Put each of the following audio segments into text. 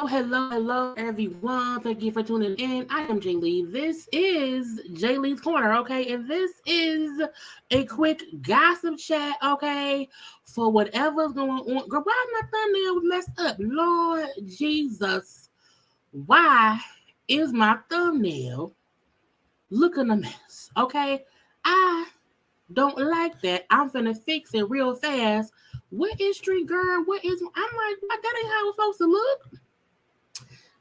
Hello, everyone. Thank you for tuning in. I am Jaylee. This is JayLeesCorner, okay? And this is a quick gossip chat, okay? For whatever's going on. Girl, why my thumbnail messed up? Lord Jesus. Why is my thumbnail looking a mess, okay? I don't like that. I'm finna fix it real fast. What is Street Girl? What is... I'm like, what? That ain't how it's supposed to look.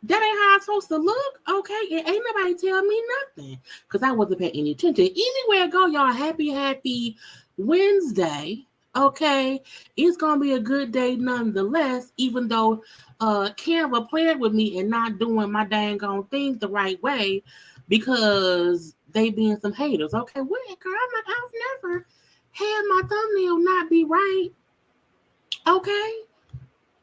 That ain't how it's supposed to look, okay? And ain't nobody tell me nothing because I wasn't paying any attention. Anywhere I go, y'all, happy Wednesday, okay? It's going to be a good day nonetheless, even though Canva played with me and not doing my dang on things the right way because they being some haters, okay? What, girl? I'm like, I've never had my thumbnail not be right, okay?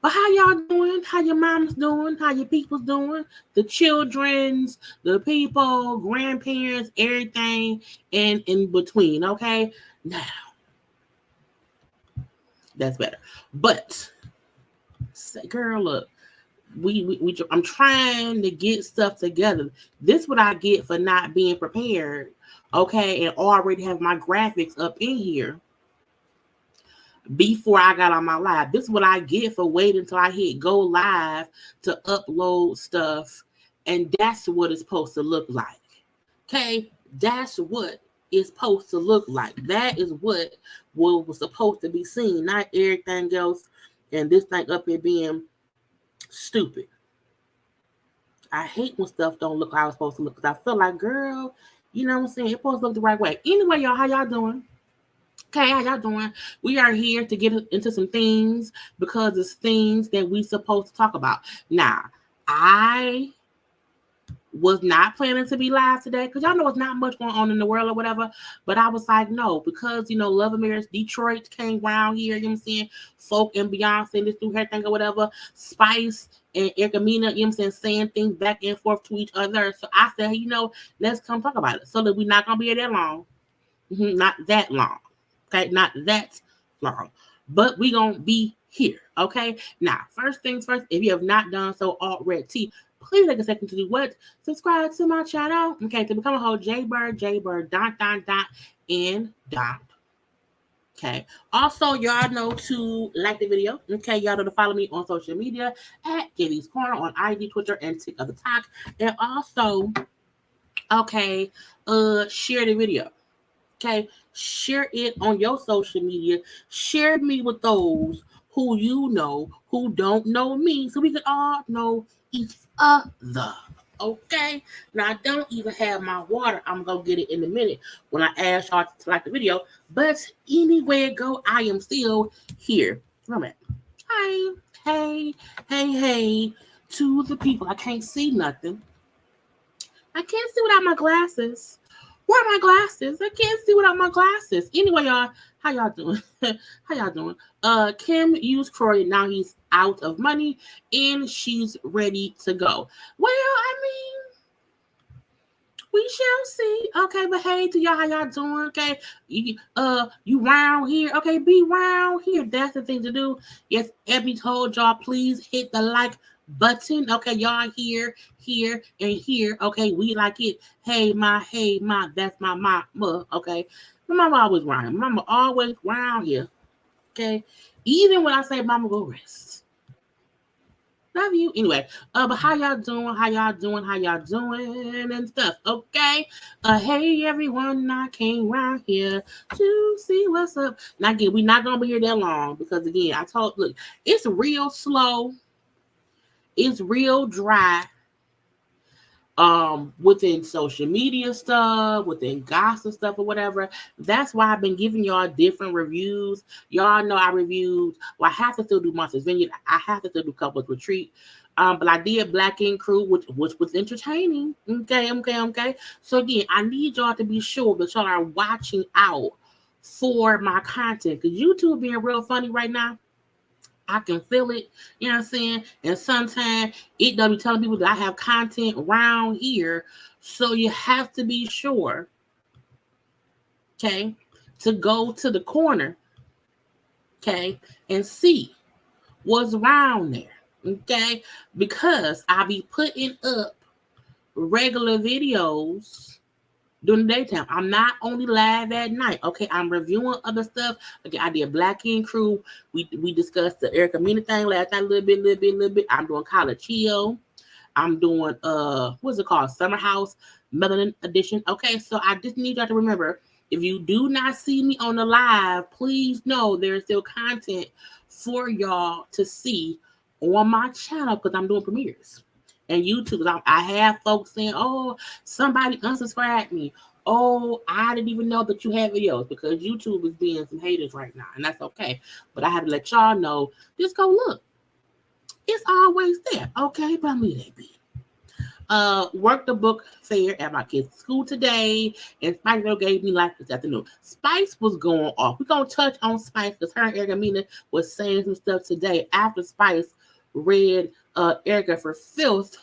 But how y'all doing? How your mom's doing? How your people's doing? The children's, the people, grandparents, everything, and in between, okay? Now, that's better. But, girl, look, I'm trying to get stuff together. This is what I get for not being prepared, okay, and already have my graphics up in here before I got on my live. This is what I get for waiting until I hit go live to upload stuff. And that's what it's supposed to look like. Okay? That's what it's supposed to look like. That is what was supposed to be seen, not everything else. And this thing up here being stupid. I hate when stuff don't look how it's supposed to look because I feel like, girl, you know what I'm saying? It's supposed to look the right way. Anyway, y'all, how y'all doing? Okay, how y'all doing? We are here to get into some things because it's things that we supposed to talk about. Now, I was not planning to be live today because y'all know it's not much going on in the world or whatever. But I was like, no, because, you know, Love America's Detroit came around here, you know what I'm saying? Folk and Beyonce, this new hair thing or whatever. Spice and Erica Mena, you know what I'm saying things back and forth to each other. So I said, hey, you know, let's come talk about it. So that we're not going to be here that long. Not that long. Okay, not that long, but we gonna be here. Okay, now first things first, if you have not done so already, please take a second to do what? Subscribe to my channel. Okay, to become a whole JayBird, JayBird, ... and ... Okay. Also, y'all know to like the video. Okay. Y'all know to follow me on social media at JayLeesCorner on IG, Twitter, and TikTok. And also, okay, share the video. Okay. Share it on your social media. Share me with those who you know who don't know me, so we can all know each other. Okay. Now I don't even have my water. I'm gonna get it in a minute when I ask y'all to like the video. But anywhere it go, I am still here. Remember, hi, hey, hey, to the people. I can't see nothing. I can't see without my glasses. Where are my glasses? I can't see without my glasses. Anyway, y'all, how y'all doing? How y'all doing? Kim used Kroy. Now he's out of money and she's ready to go. Well, I mean, we shall see. Okay, but hey to y'all, how y'all doing? Okay, you round here. Okay, be round here. That's the thing to do. Yes, Abby told y'all, please hit the like button. Okay, y'all here, and here. Okay, we like it. Hey, my, that's my mama. Okay, my mama always round. Mama always round here. Okay, even when I say mama go rest. Love you. Anyway, but how y'all doing? How y'all doing? How y'all doing? And stuff. Okay. Hey everyone, I came around here to see what's up. Now again, we're not gonna be here that long because again, look, it's real slow, it's real dry. Within social media stuff, within gossip stuff or whatever. That's why I've been giving y'all different reviews. Y'all know I reviewed, well, I have to still do Monsters Vineyard. I have to still do Couples Retreat. But I did Black Ink Crew, which was entertaining. Okay. So again, I need y'all to be sure that y'all are watching out for my content. Because YouTube being real funny right now. I can feel it, you know what I'm saying? And sometimes it does be telling people that I have content around here. So you have to be sure, okay, to go to the corner, okay, and see what's around there, okay? Because I'll be putting up regular videos during the daytime. I'm not only live at night. Okay, I'm reviewing other stuff. Okay, I did Black Ink Crew. We discussed the Erica Mena thing last night a little bit. I'm doing College Chill. I'm doing what's it called? Summer House Melanin Edition. Okay, so I just need y'all to remember, if you do not see me on the live, please know there's still content for y'all to see on my channel because I'm doing premieres. And YouTube, I have folks saying, oh, somebody unsubscribed me. Oh, I didn't even know that you had videos, because YouTube is being some haters right now, and that's okay. But I have to let y'all know, just go look. It's always there, okay? But me that be. Worked the book fair at my kids' school today, and Spice Girl gave me life this afternoon. Spice was going off. We're going to touch on Spice because her and Erica Mena was saying some stuff today after Spice read Erica for Filth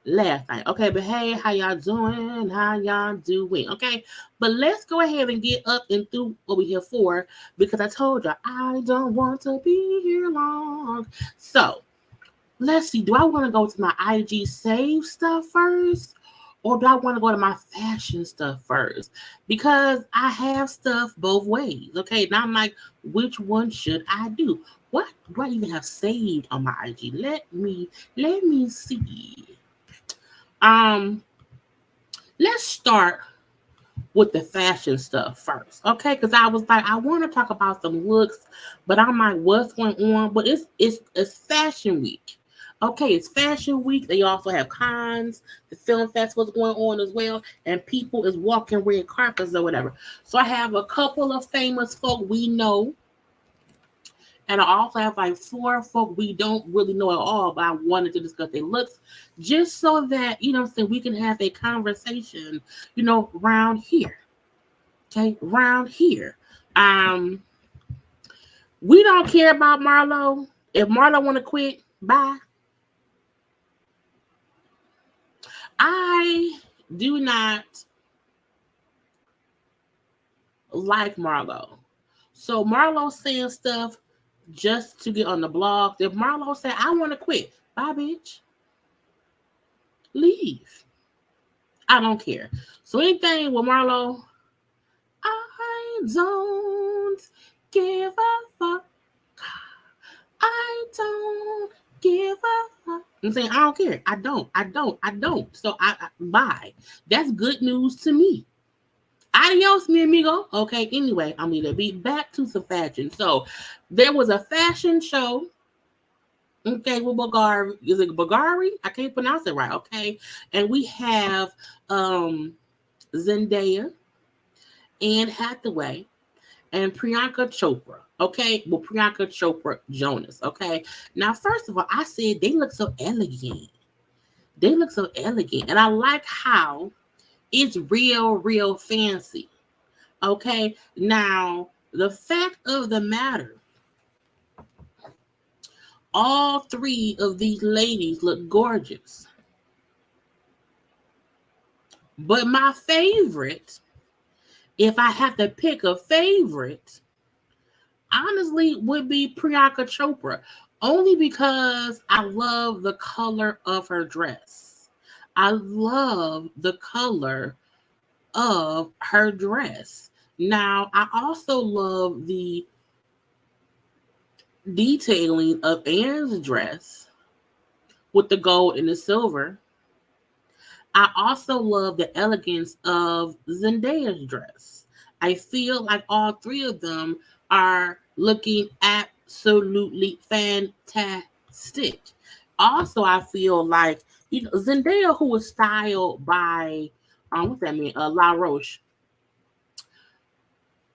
last night. Okay, but hey, how y'all doing? How y'all doing? Okay, but let's go ahead and get up and through what we're here for, because I told y'all I don't want to be here long. So let's see, do I want to go to my IG save stuff first, or do I want to go to my fashion stuff first? Because I have stuff both ways. Okay, now I'm like, which one should I do? What do I even have saved on my IG? Let me see. Let's start with the fashion stuff first, okay? Because I was like, I want to talk about some looks, but I'm like, what's going on? But it's fashion week, okay? It's fashion week. They also have cons, the film festivals going on as well, and people is walking red carpets or whatever. So I have a couple of famous folk we know. And I also have like 4 folk we don't really know at all, but I wanted to discuss their looks just so that, you know, so we can have a conversation, you know, around here. Okay, around here. We don't care about Marlo. If Marlo want to quit, bye. I do not like Marlo. So Marlo saying stuff just to get on the blog. If Marlo said, I want to quit, bye, bitch. Leave. I don't care. So anything with Marlo, I don't give a fuck. I don't give a fuck. I'm saying I don't care. I don't. So bye. That's good news to me. Adios, mi amigo. Okay, anyway, I'm gonna be back to some fashion. So there was a fashion show. Okay, with Bulgari. Is it Bulgari? I can't pronounce it right. Okay. And we have Zendaya, Anne Hathaway, and Priyanka Chopra. Okay, well, Priyanka Chopra Jonas. Okay, now first of all, I said they look so elegant. They look so elegant, and I like how it's real fancy. Okay, now the fact of the matter, all three of these ladies look gorgeous, but my favorite, if I have to pick a favorite, honestly would be Priyanka Chopra, only because I love the color of her dress. I love the color of her dress. Now, I also love the detailing of Anne's dress with the gold and the silver. I also love the elegance of Zendaya's dress. I feel like all three of them are looking absolutely fantastic. Also, I feel like, Zendaya, who was styled by what's that mean? La Roche.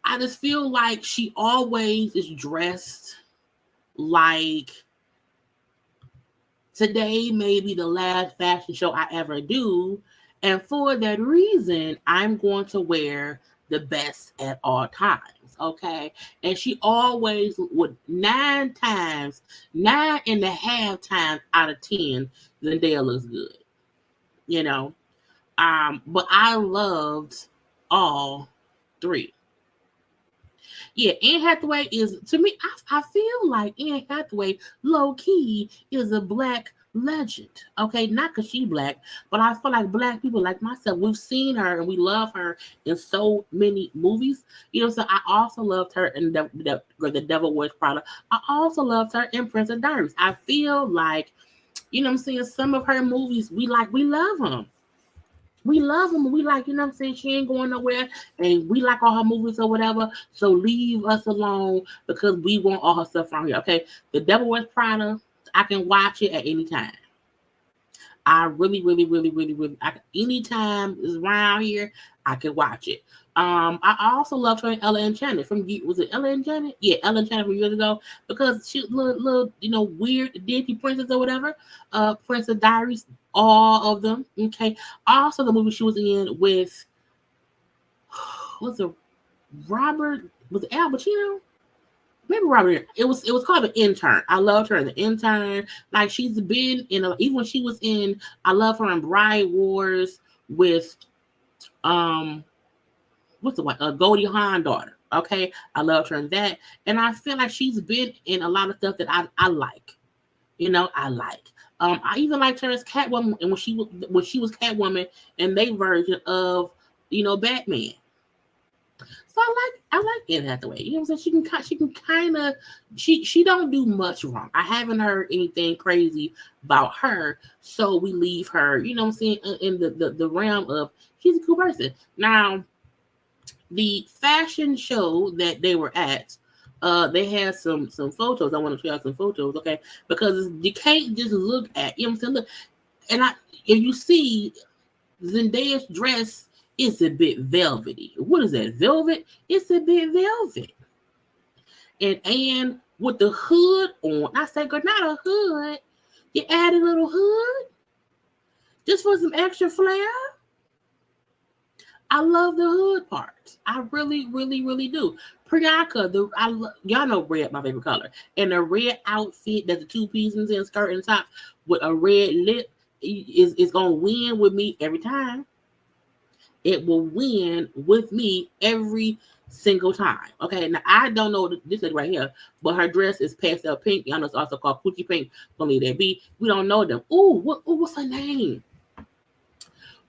I just feel like she always is dressed like today may be the last fashion show I ever do. And for that reason, I'm going to wear the best at all times. Okay. And she always would 9.5 times out of 10, Zendaya looks good. But I loved all three. Yeah, Anne Hathaway is, to me, I feel like Anne Hathaway, low key, is a black legend. Okay, not because she black, but I feel like black people like myself, we've seen her and we love her in so many movies. So I also loved her in the Devil Wears Prada. I also loved her in Princess Diaries. I feel like, I'm saying, some of her movies, we love them. We love them. We like, she ain't going nowhere. And we like all her movies or whatever. So leave us alone because we want all her stuff from here. Okay. The Devil Wears Prada, I can watch it at any time. I really, anytime it's around here, I can watch it. I also loved her in Ella Enchanted was it Ella Enchanted? Yeah, Ella Enchanted from years ago, because she little weird Disney princess or whatever. Princess Diaries, all of them. Okay. Also the movie she was in with was it Al Pacino? Maybe Robert. It was called The Intern. I loved her in The Intern. Like, she's been in even when she was in, I love her in Bride Wars with what's the one? Goldie Hawn daughter. Okay, I loved her in that, and I feel like she's been in a lot of stuff that I like. I like. I even liked her as Catwoman, and when she was Catwoman in their version of Batman. So I like Anne Hathaway. You know what I'm saying? She can kind of she don't do much wrong. I haven't heard anything crazy about her, so we leave her. You know what I'm saying? In the realm of she's a cool person. Now, the fashion show that they were at, they had some photos. I want to show you some photos, okay? Because you can't just look at, what I'm saying? Look, and if you see Zendaya's dress, it's a bit velvety. What is that? Velvet? It's a bit velvet. And with the hood on, I said, girl, not a hood. You add a little hood just for some extra flair. I love the hood part. I really do. Priyanka, y'all know red, my favorite color. And the red outfit that's the two pieces and skirt and top with a red lip is gonna win with me every time. It will win with me every single time. Okay, now I don't know this is right here, but her dress is pastel pink. Y'all know it's also called coochie pink. Don't leave that be. We don't know them. What's her name?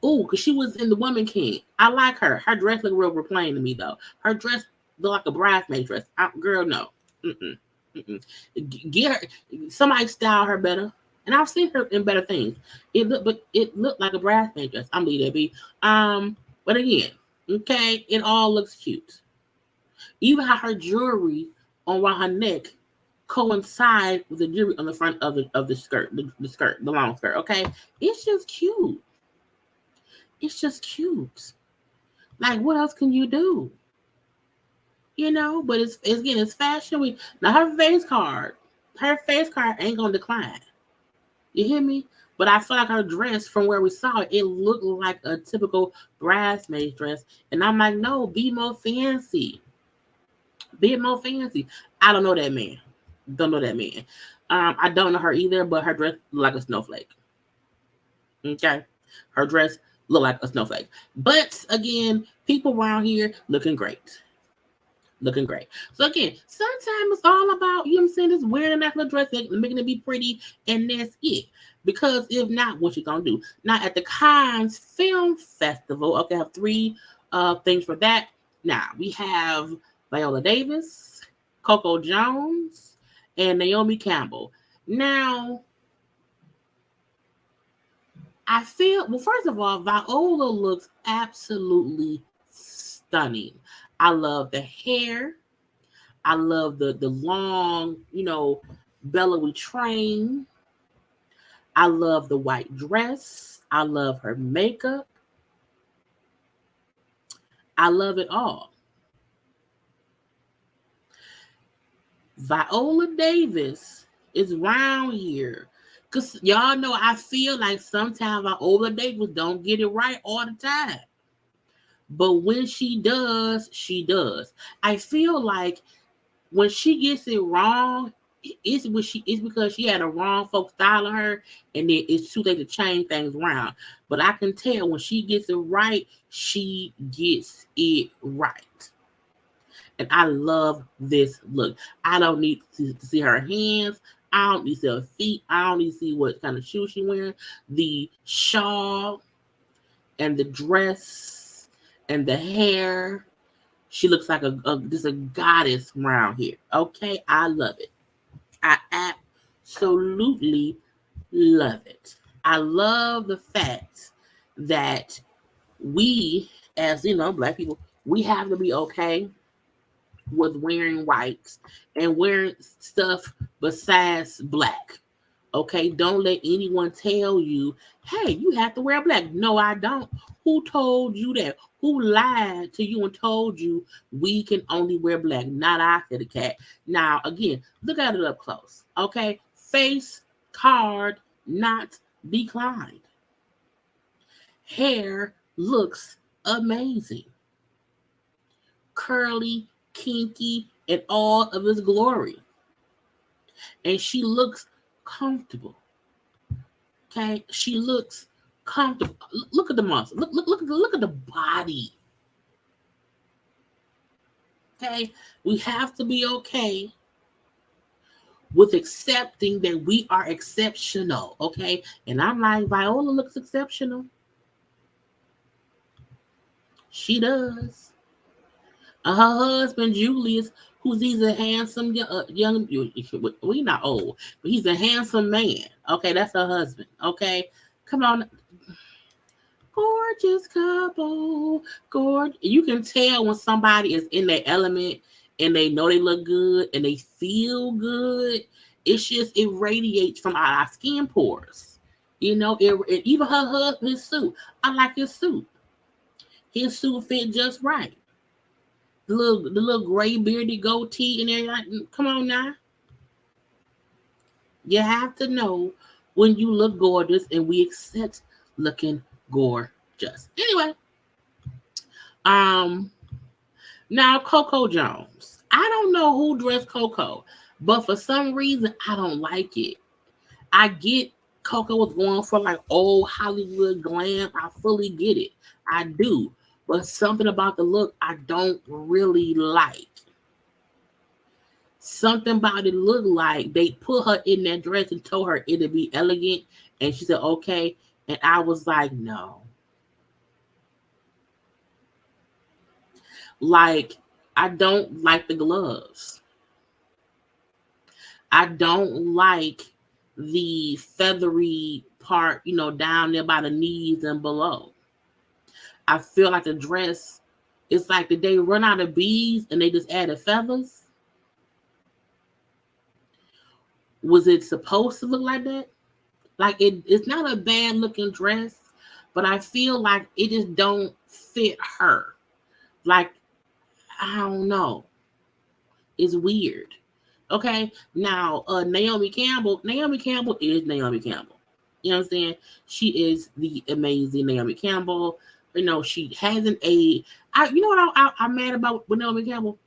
Because she was in The Woman King. I like her. Her dress look real plain to me, though. Her dress look like a bridesmaid dress. Girl, no. Mm-mm. Mm-mm. Get her, somebody style her better. And I've seen her in better things. But it looked like a bridesmaid dress. I'm leaving that be. But again, okay, it all looks cute. Even how her jewelry around her neck coincide with the jewelry on the front of the skirt, the long skirt. Okay, it's just cute. It's just cute. Like, what else can you do? But it's fashion week. Now her face card ain't gonna decline. You hear me? But I feel like her dress, from where we saw it, it looked like a typical bridesmaid dress. And I'm like, no, be more fancy. Be more fancy. I don't know that man. Don't know that man. I don't know her either, but her dress looked like a snowflake. Okay? Her dress looked like a snowflake. But again, people around here looking great. Looking great. So again, sometimes it's all about, you know what I'm saying, just wearing a nice little dress, making it be pretty, and that's it. Because if not, what you gonna do? Now at the Cannes Film Festival, okay, I have 3 things for that. Now we have Viola Davis, Coco Jones, and Naomi Campbell. Now, I feel, well, first of all, Viola looks absolutely stunning. I love the hair. I love the long, bellowy train. I love the white dress. I love her makeup. I love it all. Viola Davis is around here. Because y'all know, I feel like sometimes Viola Davis don't get it right all the time. But when she does, she does. I feel like when she gets it wrong, it's because she had a wrong folk styling her, and then it's too late to change things around. But I can tell when she gets it right, she gets it right. And I love this look. I don't need to see her hands. I don't need to see her feet. I don't need to see what kind of shoes she's wearing. The shawl and the dress and the hair. She looks like just a goddess around here. Okay, I love it. I absolutely love it. I love the fact that we, as Black people, we have to be okay with wearing white and wearing stuff besides black. Okay, don't let anyone tell you, hey, you have to wear black. No, I don't. Who told you that? Who lied to you and told you we can only wear black? Not I, said the cat. Now, again, look at it up close. Okay, face card not declined. Hair looks amazing. Curly, kinky, and all of its glory. And she looks comfortable. Okay, she looks comfortable. Look at the muscle. Look at the body. Okay, we have to be okay with accepting that we are exceptional. Okay, and I'm like, Viola looks exceptional. She does. Her husband Julius, he's a handsome young, well, he's not old, but he's a handsome man. Okay, that's her husband. Okay, come on, gorgeous couple, You can tell when somebody is in their element and they know they look good and they feel good. It radiates from our skin pores. Even her husband, his suit. I like his suit. His suit fit just right. The little gray bearded goatee and everything. Come on now. You have to know when you look gorgeous, and we accept looking gorgeous. Anyway, now Coco Jones. I don't know who dressed Coco, but for some reason I don't like it. I get Coco was going for like old Hollywood glam. I fully get it. I do. But something about the look I don't really like. Something about it looked like they put her in that dress and told her it'd be elegant. And she said, okay. And I was like, no. Like, I don't like the gloves. I don't like the feathery part, down there by the knees and below. I feel like the dress, it's like did they run out of beads and they just added feathers? Was it supposed to look like that? Like it's not a bad looking dress, but I feel like it just don't fit her. Like, I don't know. It's weird. Okay. Now, Naomi Campbell is Naomi Campbell. You know what I'm saying? She is the amazing Naomi Campbell. She hasn't aged. You know what I'm mad about with Naomi Campbell?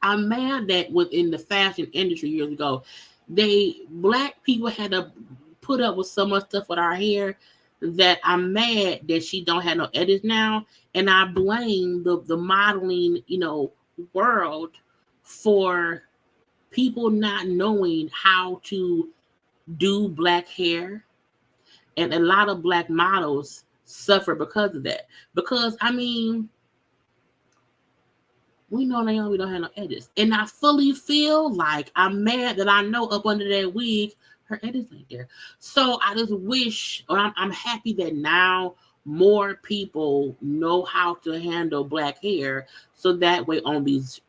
I'm mad that within the fashion industry years ago, black people had to put up with so much stuff with our hair that I'm mad that she don't have no edits now. And I blame the modeling, world for people not knowing how to do black hair. And a lot of black models suffer because of that. Because, we know Naomi don't have no edits. And I fully feel like I'm mad that I know up under that wig, her edits ain't there. So I just wish, or I'm happy that now more people know how to handle black hair. So that way on these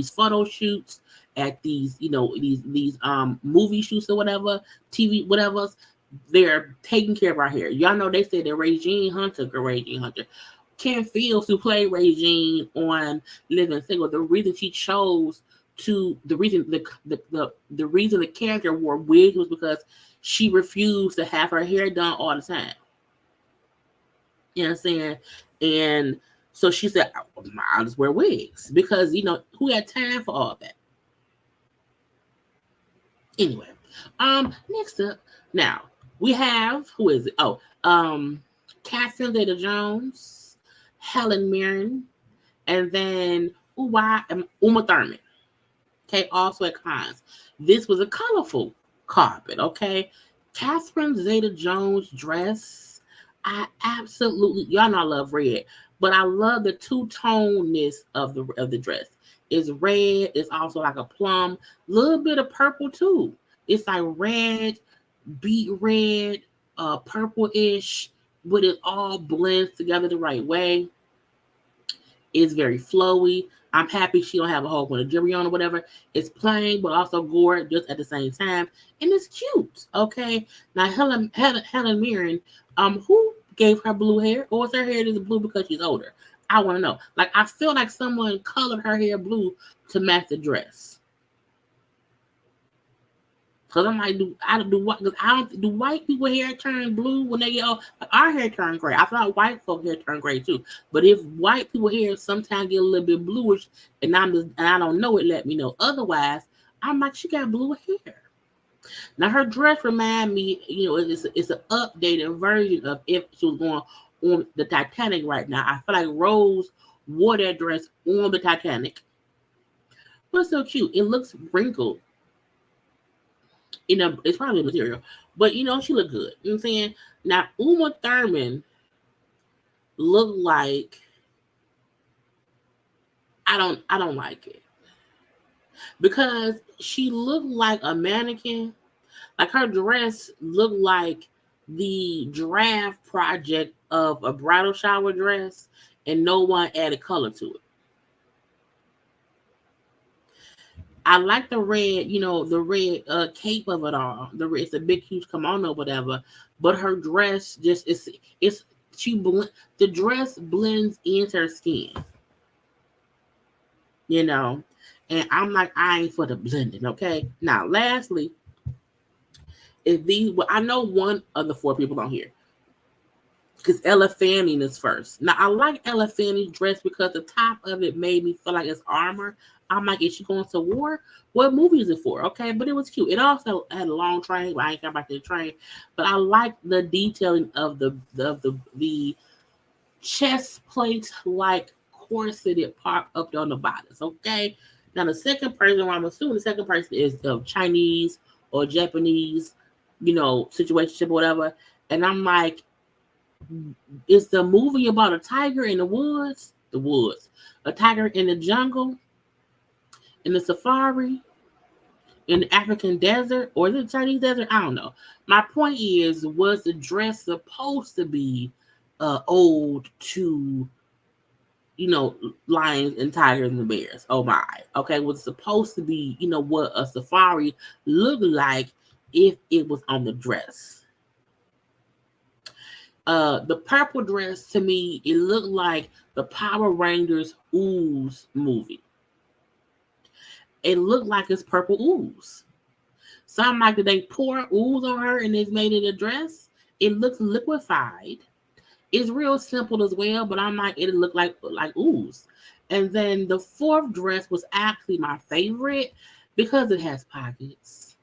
photo shoots, at these, these movie shoots or whatever, TV, whatever, they're taking care of our hair. Y'all know they said that Regine Hunter, Ken Fields, who played Regine on Living Single, the reason she chose the reason the character wore wigs was because she refused to have her hair done all the time. You know what I'm saying? And so she said, I'll just wear wigs because, who had time for all that? Anyway, next up, now we have, who is it? Oh, Catherine Zeta-Jones, Helen Mirren, and then Uma Thurman. Okay, also at Cannes. This was a colorful carpet, okay? Catherine Zeta-Jones' dress, I absolutely, y'all know I love red, but I love the two-toneness of the dress. It's red, it's also like a plum, a little bit of purple too. It's like red, beet red, purple-ish, but it all blends together the right way. It's very flowy. I'm happy she don't have a whole bunch of jewelry on or whatever. It's plain, but also gorgeous at the same time. And it's cute, okay? Now, Helen Mirren, who gave her blue hair? Or is her hair just blue because she's older? I want to know. Like, I feel like someone colored her hair blue to match the dress. Because I'm like, do white people hair turn blue when they get old? Like our hair turn gray. I thought white folk hair turn gray too. But if white people hair sometimes get a little bit bluish and I don't know it, let me know. Otherwise, I'm like, she got blue hair. Now her dress remind me, it's an updated version of if she was going on the Titanic right now. I feel like Rose wore that dress on the Titanic. But it's so cute. It looks wrinkled. It's probably material, but she looked good. You know what I'm saying? Now Uma Thurman looked like I don't like it because she looked like a mannequin. Like her dress looked like the draft project of a bridal shower dress, and no one added color to it. I like the red, the red cape of it all. It's a big, huge kimono, whatever. But her dress the dress blends into her skin, And I'm like, I ain't for the blending, okay? Now, lastly, I know one of the four people on here. Because Ella Fanning is first. Now, I like Ella Fanning's dress because the top of it made me feel like it's armor. I'm like, is she going to war? What movie is it for? Okay, but it was cute. It also had a long train, but I ain't got back to the train. But I like the detailing of the chest plate like corseted part up on the bodice. Okay. Now the second person, I'm assuming the second person is of Chinese or Japanese, situation or whatever. And I'm like, is the movie about a tiger in the woods? the woods, a tiger in the jungle, in the safari, in the African desert, or the Chinese desert. I don't know. My point is, was the dress supposed to be ode to, lions and tigers and bears? Oh my. Okay, was supposed to be, what a safari looked like if it was on the dress. The purple dress, to me, it looked like the Power Rangers ooze movie. It looked like it's purple ooze. So I'm like, did they pour ooze on her and it's made it a dress? It looks liquefied. It's real simple as well, but I'm like, it looked like ooze. And then the fourth dress was actually my favorite because it has pockets.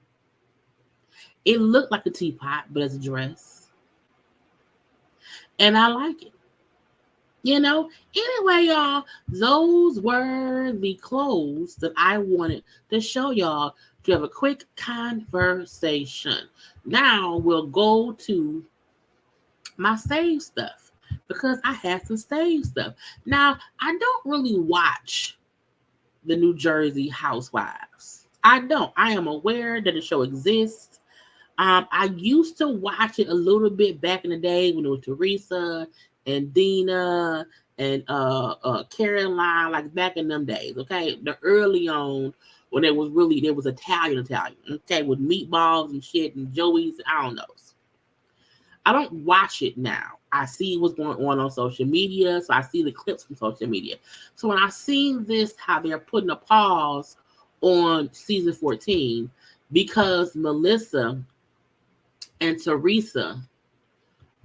It looked like a teapot, but it's a dress. And I like it. Anyway, y'all, those were the clothes that I wanted to show y'all to have a quick conversation. Now we'll go to my save stuff because I have some save stuff. Now, I don't really watch the New Jersey Housewives. I don't. I am aware that the show exists. I used to watch it a little bit back in the day when it was Teresa and Dina and Caroline, like back in them days, okay? The early on when there was Italian, okay, with meatballs and shit and Joey's, I don't know. I don't watch it now. I see what's going on social media, so I see the clips from social media. So when I seen this, how they're putting a pause on season 14 because Melissa and Teresa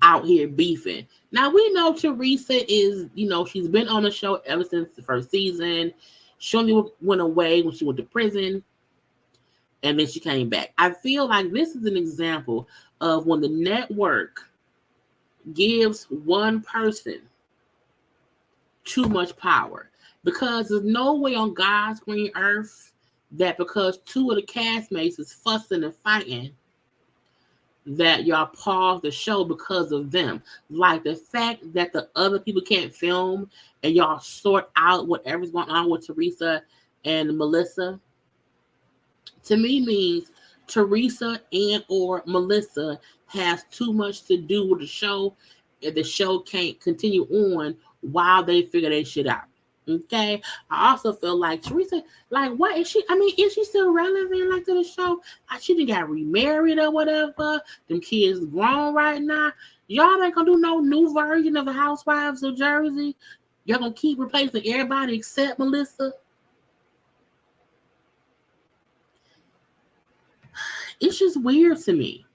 out here beefing. Now we know Teresa is, she's been on the show ever since the first season. She only went away when she went to prison, and then she came back. I feel like this is an example of when the network gives one person too much power, because there's no way on God's green earth that because two of the castmates is fussing and fighting that y'all pause the show because of them. Like the fact that the other people can't film and y'all sort out whatever's going on with Teresa and Melissa, to me means Teresa and or Melissa has too much to do with the show, and the show can't continue on while they figure their shit out. Okay, I also feel like Teresa, like, what is she? I mean, is she still relevant, like, to the show? Like, she didn't got remarried or whatever. Them kids grown right now. Y'all ain't gonna do no new version of the Housewives of Jersey. Y'all gonna keep replacing everybody except Melissa. It's just weird to me.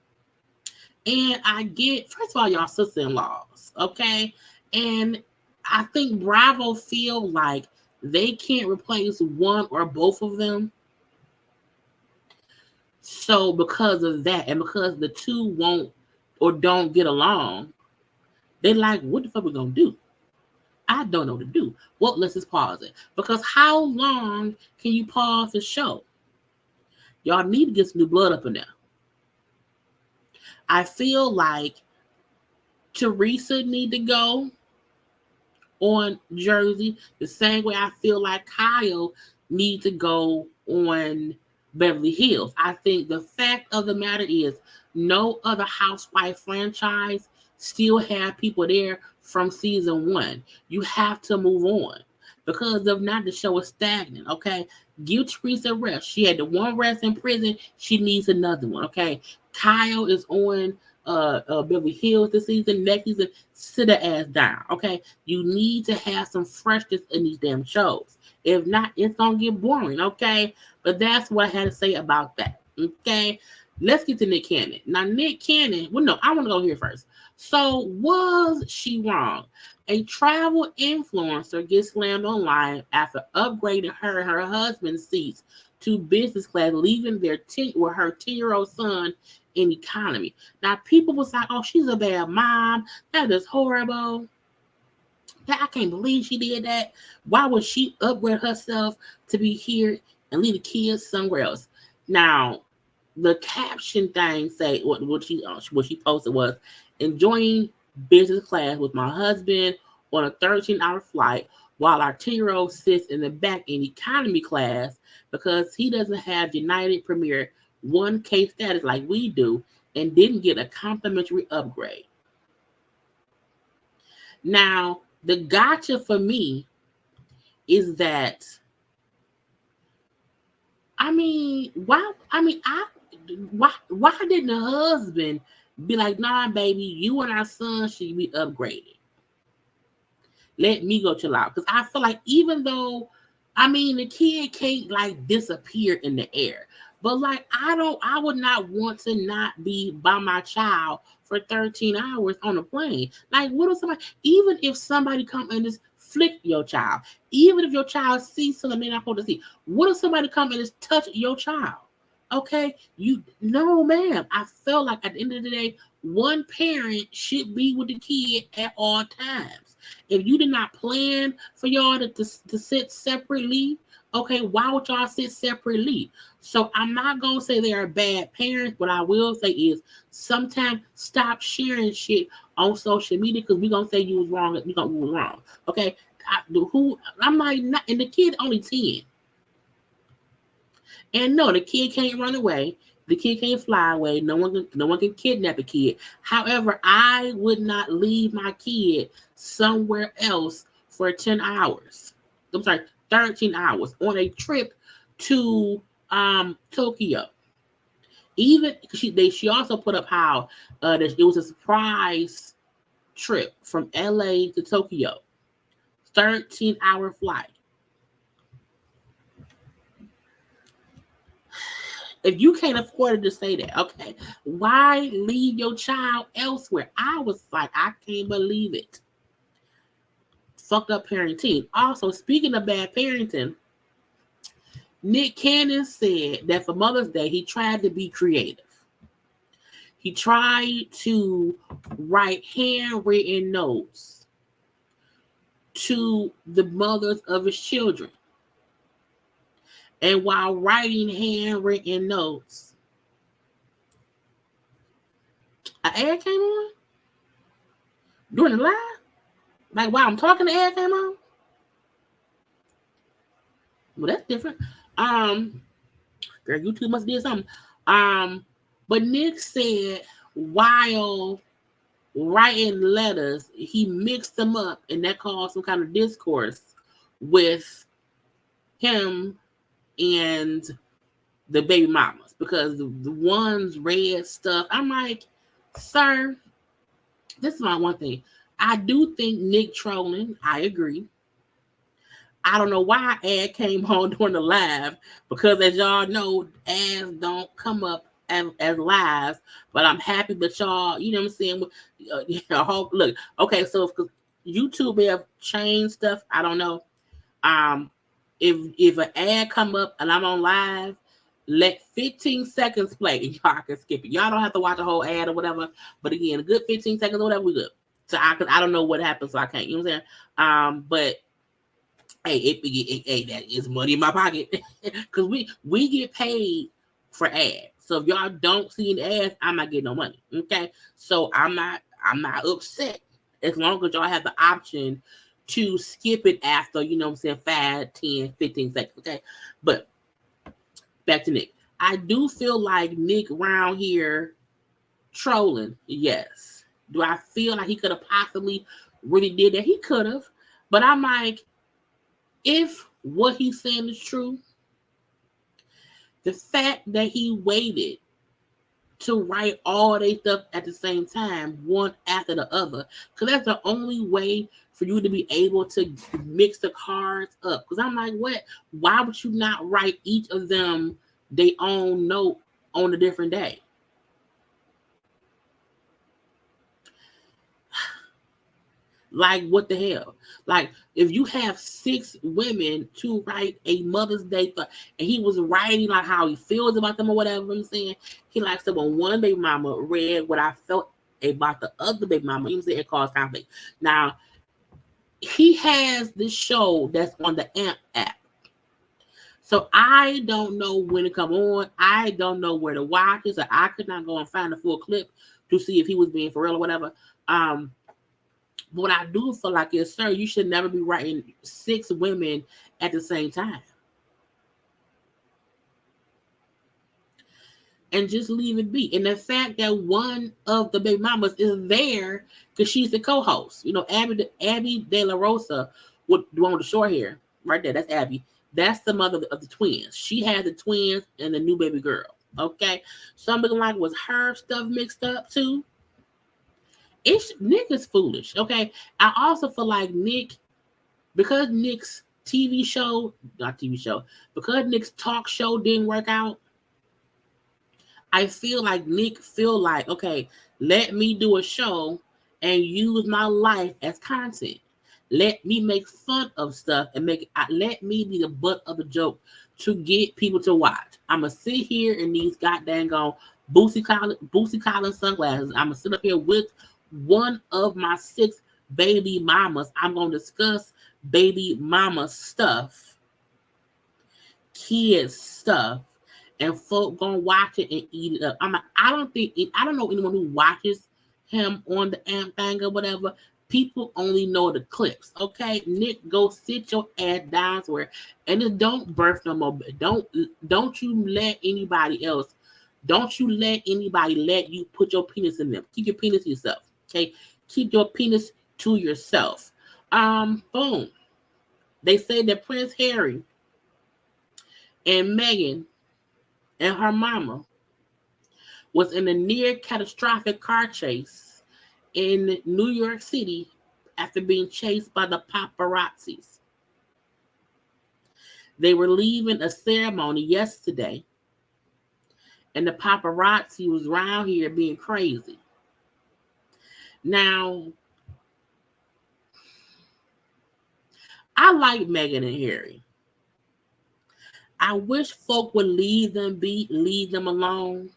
And I get, first of all, y'all sister-in-laws, okay? And I think Bravo feel like they can't replace one or both of them. So because of that, and because the two won't or don't get along, they like, what the fuck we gonna do? I don't know what to do. Well, let's just pause it. Because how long can you pause the show? Y'all need to get some new blood up in there. I feel like Teresa need to go on Jersey the same way I feel like Kyle need to go on Beverly Hills. I think the fact of the matter is no other housewife franchise still have people there from season 1. You have to move on, because if not, the show is stagnant. Okay, give Teresa a rest. She had the one rest in prison. She needs another one. Okay, Kyle is on Beverly Hills this season. Next season, sit her ass down. Okay, you need to have some freshness in these damn shows. If not, it's gonna get boring. Okay, but that's what I had to say about that. Okay, let's get to Nick Cannon. Now, Nick Cannon. Well, no, I want to go here first. So, was she wrong? A travel influencer gets slammed online after upgrading her and her husband's seats to business class, leaving her 10-year-old son in economy. Now, people was like, oh, she's a bad mom. That is horrible. I can't believe she did that. Why would she upgrade herself to be here and leave the kids somewhere else? Now, the caption thing say what she posted was, enjoying business class with my husband on a 13-hour flight while our 10-year-old sits in the back in economy class because he doesn't have United Premier 1K status like we do and didn't get a complimentary upgrade. Now, the gotcha for me is that, why didn't the husband be like, nah, baby, you and our son should be upgraded? Let me go chill out. Because I feel like even though, the kid can't like disappear in the air. But like, I would not want to not be by my child for 13 hours on a plane. Like, what if even if somebody come and just flick your child, even if your child sees something they're not supposed to see, what if somebody come and just touch your child? Okay, no, ma'am. I felt like at the end of the day, one parent should be with the kid at all times. If you did not plan for y'all to sit separately, okay, why would y'all sit separately? So I'm not going to say they are bad parents. What I will say is sometimes stop sharing shit on social media because we're going to say you was wrong. We're going to be wrong. Okay, I'm like, not, and the kid only 10. And no, the kid can't run away. The kid can't fly away. No one can kidnap a kid. However, I would not leave my kid somewhere else for 10 hours. I'm sorry, 13 hours on a trip to Tokyo. Even she also put up how it was a surprise trip from LA to Tokyo. 13-hour flight. If you can't afford to say that, okay, why leave your child elsewhere? I was like, I can't believe it. Fucked up parenting. Also, speaking of bad parenting, Nick Cannon said that for Mother's Day, he tried to be creative. He tried to write handwritten notes to the mothers of his children. And while writing handwritten notes, an ad came on during the live. Like while I'm talking, the ad came on. Well, that's different. Girl, YouTube must have did something. But Nick said while writing letters, he mixed them up, and that caused some kind of discourse with him and the baby mamas because the ones read stuff. I'm like, sir, this is my one thing. I do think Nick trolling. I agree. I don't know why ad came on during the live because as y'all know, ads don't come up as live. But I'm happy that y'all, you know what I'm saying? Look, okay, so if YouTube may have changed stuff, I don't know. If an ad come up and I'm on live, let 15 seconds play and y'all can skip it. Y'all don't have to watch a whole ad or whatever. But again, a good 15 seconds or whatever, we good. So I don't know what happens, so I can't. You know what I'm saying? But hey, that is money in my pocket because we get paid for ads. So if y'all don't see any ads, I'm not getting no money. Okay, so I'm not upset as long as y'all have the option to skip it after, you know what I'm saying, 5, 10, 15 seconds. Okay, but back to Nick. I do feel like Nick around here trolling. Yes. Do I feel like he could have possibly really did that? He could have, but I'm like, if what he's saying is true, the fact that he waited to write all their stuff at the same time, one after the other, because that's the only way for you to be able to mix the cards up. Because I'm like, what? Why would you not write each of them their own note on a different day? Like, what the hell? Like, if you have 6 women to write a Mother's Day thought, and he was writing like how he feels about them or whatever I'm saying, he likes to when one baby mama read what I felt about the other baby mama, you know what I'm saying, it caused conflict. Now, he has this show that's on the AMP app. So I don't know when to come on. I don't know where to watch it. So I could not go and find a full clip to see if he was being for real or whatever. But what I do feel like is, sir, you should never be writing 6 women at the same time. And just leave it be. And the fact that one of the baby mamas is there because she's the co-host. You know, Abby De La Rosa, with the one with the short hair, right there. That's Abby. That's the mother of the twins. She had the twins and the new baby girl. Okay, so I'm looking like, was her stuff mixed up too? Nick is foolish. Okay, I also feel like Nick, because Nick's because Nick's talk show didn't work out. I feel like Nick feel like, okay, let me do a show and use my life as content. Let me make fun of stuff and let me be the butt of a joke to get people to watch. I'm going to sit here in these goddamn Boosie Collins sunglasses. I'm going to sit up here with one of my 6 baby mamas. I'm going to discuss baby mama stuff, kids stuff, and folk gonna watch it and eat it up. I don't know anyone who watches him on the amp thing or whatever. People only know the clips. Okay, Nick, go sit your ass down somewhere and just don't birth no more. Don't you let anybody else. Don't you let anybody let you put your penis in them. Keep your penis to yourself. Okay, keep your penis to yourself. Boom. They say that Prince Harry and Meghan and her mama was in a near catastrophic car chase in New York City after being chased by the paparazzis. They were leaving a ceremony yesterday, and the paparazzi was around here being crazy. Now, I like Meghan and Harry. I wish folk would leave them alone.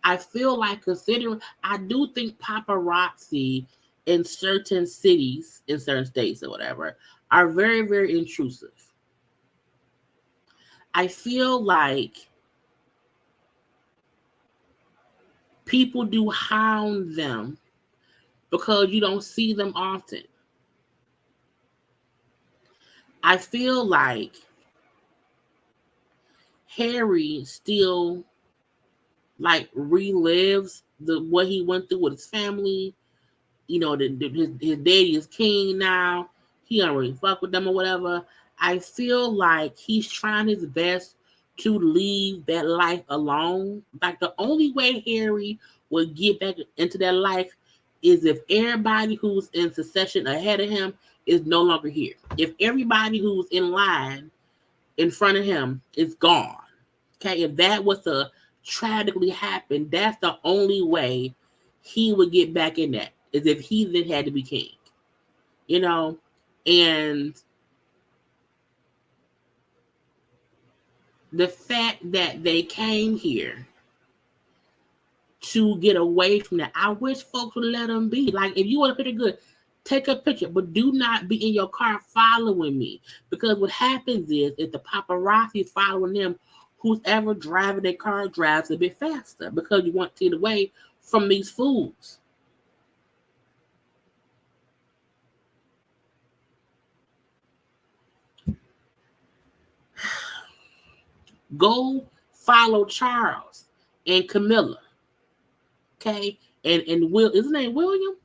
I feel like, considering, I do think paparazzi in certain cities, in certain states or whatever, are very, very intrusive. I feel like people do hound them because you don't see them often. I feel like Harry still like relives what he went through with his family. You know, his daddy is king now. He don't really fuck with them or whatever. I feel like he's trying his best to leave that life alone. Like, the only way Harry would get back into that life is if everybody who's in succession ahead of him is no longer here. If everybody who's in line in front of him is gone. Okay, if that was to tragically happen, that's the only way he would get back in that, is if he then had to be king. You know, and the fact that they came here to get away from that, I wish folks would let them be. Like, if you want a picture, good, take a picture, but do not be in your car following me. Because what happens is, if the paparazzi following them, whoever driving their car drives a bit faster because you want to get away from these fools. Go follow Charles and Camilla. Okay? And is his name William?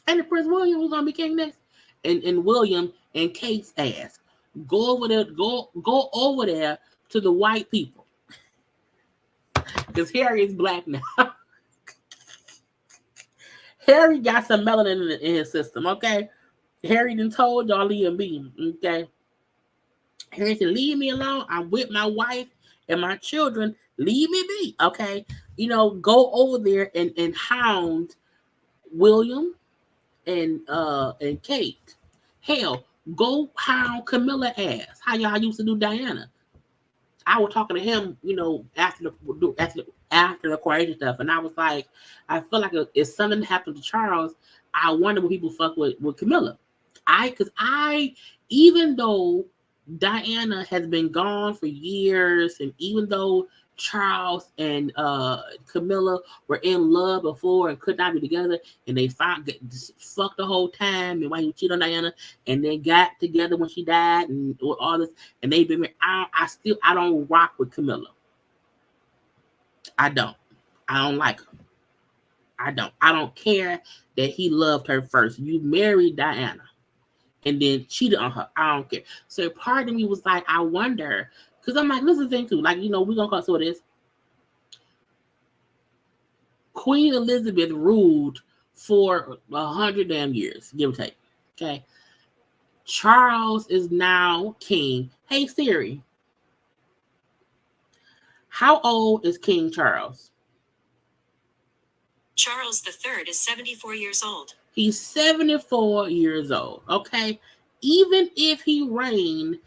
And the Prince William was gonna be king next. And William and Kate's ass. Go over there, go over there to the white people. Because Harry is black now. Harry got some melanin in his system, okay? Harry done told y'all leave him be, okay? Harry said, leave me alone. I'm with my wife and my children. Leave me be, okay? You know, go over there and hound William and Kate. Hell, go hound Camilla ass. How y'all used to do Diana. I was talking to him, you know, after the coronation stuff, and I was like, I feel like if something happened to Charles, I wonder what people fuck with Camilla. Because even though Diana has been gone for years, and even though Charles and Camilla were in love before and could not be together, and they fucked the whole time, and why he cheated on Diana, and they got together when she died, and all this, and they've been. I don't rock with Camilla. I don't like her. I don't care that he loved her first. You married Diana and then cheated on her. I don't care. So part of me was like, I wonder, because I'm like, listen to the thing too. Like, we're going to call it what it is. Queen Elizabeth ruled for 100 damn years, give or take. Okay. Charles is now king. Hey, Siri. How old is King Charles? Charles III is 74 years old. He's 74 years old, okay? Even if he reigned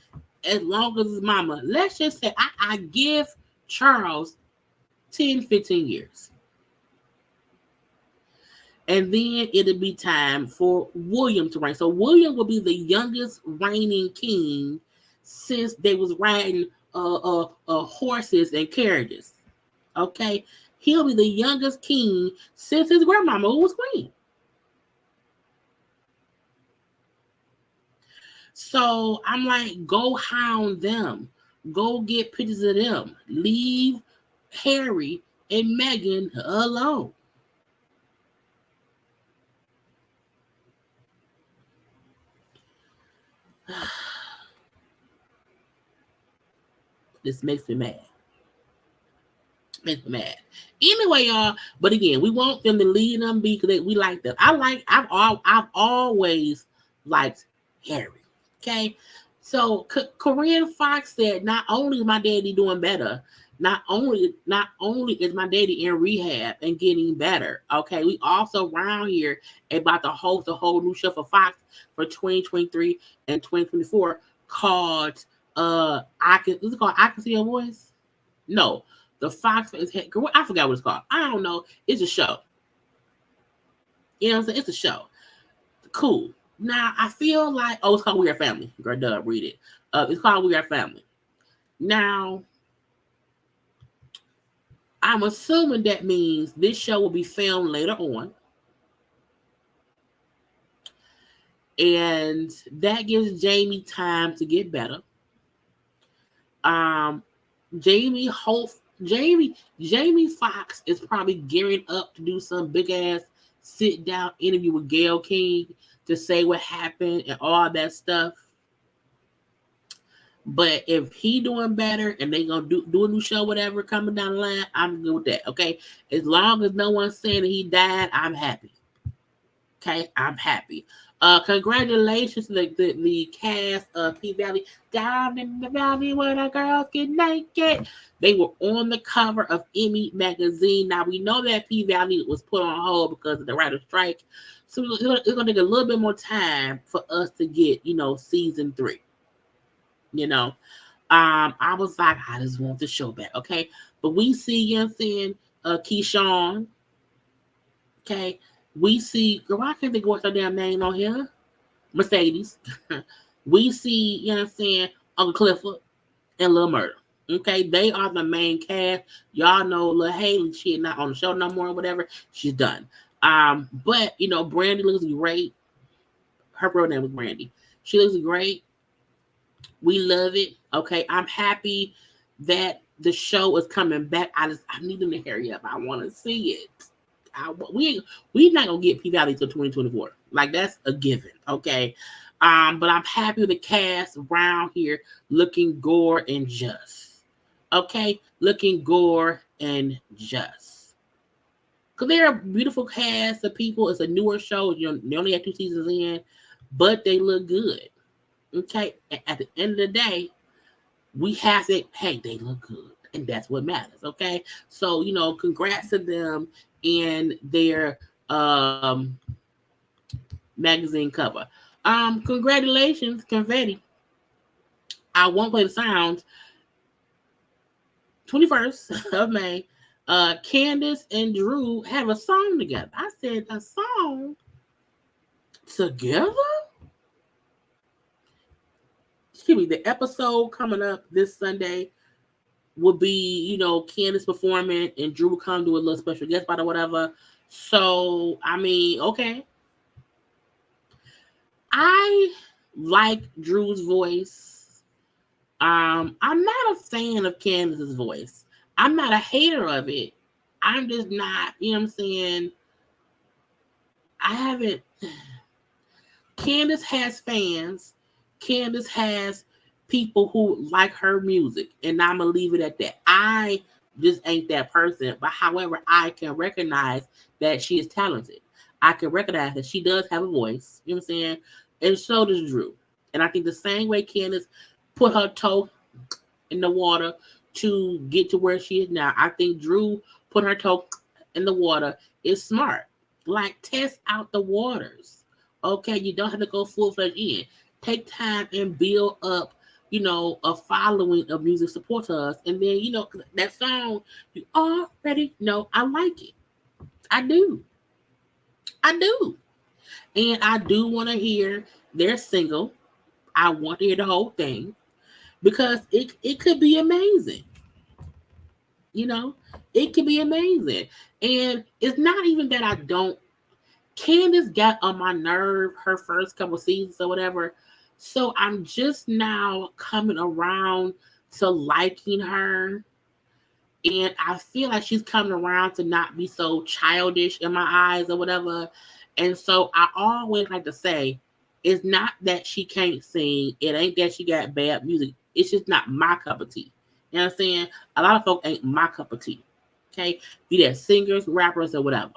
as long as his mama, let's just say I give Charles 10, 15 years. And then it'll be time for William to reign. So William will be the youngest reigning king since they was riding horses and carriages, okay? He'll be the youngest king since his grandmama who was queen. So I'm like, go hound them. Go get pictures of them. Leave Harry and Meghan alone. This makes me mad. Makes me mad. Anyway, y'all. But again, we want them to lead them because we like them. I've always liked Harry. Okay. So Korean Foxx said, not only is my daddy doing better, not only is my daddy in rehab and getting better. Okay. We also around here about to host a whole new show for Fox for 2023 and 2024 called I Can See Your Voice? No. The Fox is I forgot what it's called. I don't know. It's a show. You know what I'm saying? It's a show. Cool. Now I feel like it's called We Are Family. Girl, duh, read it. It's called We Are Family. Now I'm assuming that means this show will be filmed later on. And that gives Jamie time to get better. Jamie Foxx is probably gearing up to do some big ass sit down interview with Gayle King to say what happened and all that stuff. But if he doing better and they gonna do a new show, whatever coming down the line, I'm good with that. Okay, as long as no one's saying that he died, I'm happy. Okay, I'm happy. Congratulations to the cast of P-Valley. Down in the valley where the girls get naked. They were on the cover of Emmy magazine. Now we know that P-Valley was put on hold because of the writer's strike. So it's gonna take a little bit more time for us to get, season 3. I was like, I just want the show back, okay? But we see, Keyshawn, okay? We see, girl, I can't think of what's her damn name on here. Mercedes. We see, Uncle Clifford and Lil Murder. Okay, they are the main cast. Y'all know Lil Haley, she is not on the show no more or whatever. She's done. But Brandy looks great. Her real name was Brandy. She looks great. We love it. Okay, I'm happy that the show is coming back. I need them to hurry up. I want to see it. We not gonna get P-Valley till 2024. Like, that's a given, okay? But I'm happy with the cast around here looking gore and just. Okay? Looking gore and just. Because they're a beautiful cast of people. It's a newer show. They only have 2 seasons in, but they look good. Okay? And at the end of the day, we have to, hey, they look good. And that's what matters, okay? So, congrats to them in their magazine cover. Congratulations, confetti. I won't play the sound. 21st of May, Candace and Drew have a song together. I said, a song together? Excuse me, the episode coming up this Sunday would be, Candace performing and Drew would come do a little special guest spot or whatever. So, I mean, okay. I like Drew's voice. I'm not a fan of Candace's voice. I'm not a hater of it. I'm just not, you know what I'm saying? I haven't. Candace has fans. Candace has people who like her music, and I'm gonna leave it at that. I just ain't that person. But however, I can recognize that she is talented. I can recognize that she does have a voice. You know what I'm saying? And so does Drew. And I think the same way Candace put her toe in the water to get to where she is now, I think Drew put her toe in the water is smart. Like, test out the waters. Okay, you don't have to go full-fledged in. Take time and build up, a following of music supporters. And then, that song, you already know I like it. I do. I do. And I do want to hear their single. I want to hear the whole thing because it could be amazing. It could be amazing. And it's not even that I don't. Candace got on my nerve her first couple seasons or whatever. So I'm just now coming around to liking her. And I feel like she's coming around to not be so childish in my eyes or whatever. And so I always like to say, it's not that she can't sing. It ain't that she got bad music. It's just not my cup of tea. You know what I'm saying? A lot of folks ain't my cup of tea. Okay? Be that singers, rappers, or whatever.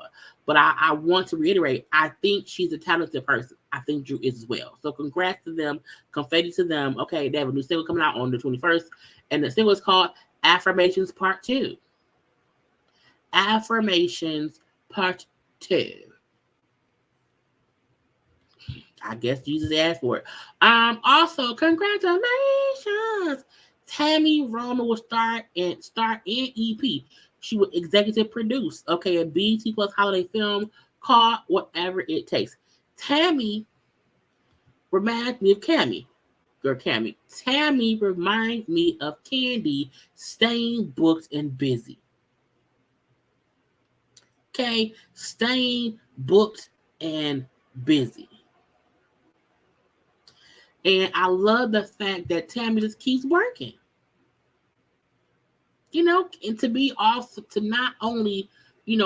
But I want to reiterate, I think she's a talented person. I think Drew is as well. So congrats to them. Confetti to them. Okay, they have a new single coming out on the 21st. And the single is called Affirmations Part 2. Affirmations Part 2. I guess Jesus asked for it. Also, congratulations. Tammy Roma will start in EP. She will executive produce, a BET Plus holiday film called Whatever It Takes. Tammy reminds me of Tammy reminds me of Candy, staying booked and busy. Okay, staying booked and busy. And I love the fact that Tammy just keeps working. And to be also, to not only,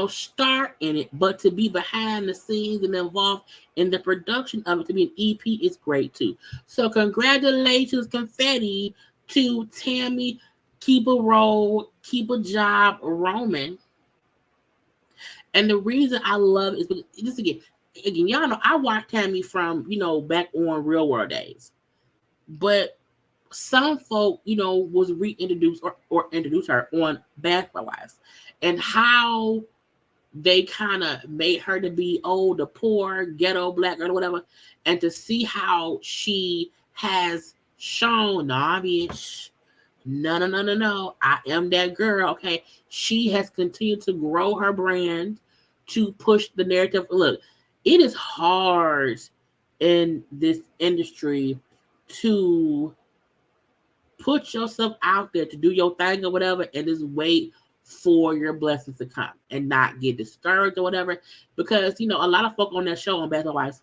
start in it, but to be behind the scenes and involved in the production of it, to be an EP is great too. So congratulations, confetti to Tammy. Keep a roll, keep a job, Roman. And the reason I love it is because, just again, y'all know I watched Tammy from, back on Real World days. But some folk, was reintroduced or introduced her on Basketball Wives, and how they kind of made her to be, the poor ghetto black girl or whatever, and to see how she has shown, nah, bitch, no, I am that girl. Okay, she has continued to grow her brand, to push the narrative. Look, it is hard in this industry to put yourself out there to do your thing or whatever, and just wait for your blessings to come and not get discouraged or whatever. Because, a lot of folk on that show on Basketball Wives,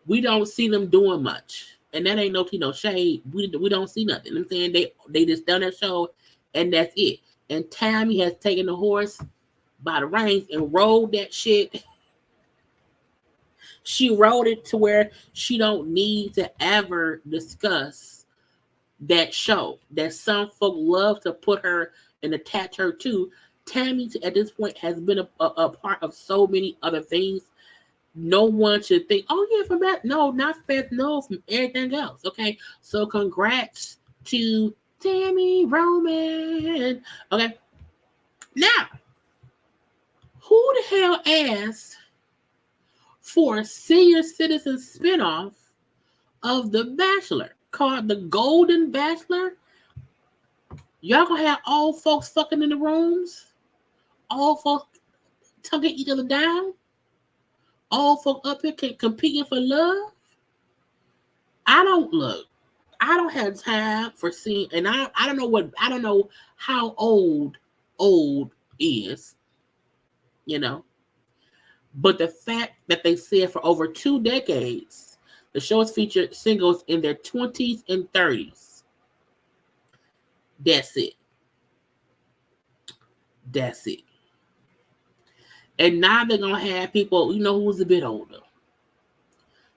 we don't see them doing much. And that ain't no shade. We don't see nothing. I'm saying they just done that show and that's it. And Tammy has taken the horse by the reins and rode that shit. She rode it to where she don't need to ever discuss that show that some folk love to put her and attach her to. Tammy at this point has been a part of so many other things. No one should think, from that. No, not Fifth, no, from everything else. Okay, so congrats to Tammy Roman. Okay, now, who the hell asked for a senior citizen spinoff of The Bachelor called The Golden Bachelor? Y'all gonna have all folks fucking in the rooms? All folks tugging each other down? All folks up here competing for love? I don't look. I don't have time for seeing, and I don't know how old is, you know. But the fact that they said for over 2 decades, the show has featured singles in their 20s and 30s. That's it. That's it. And now they're going to have people, who's a bit older. A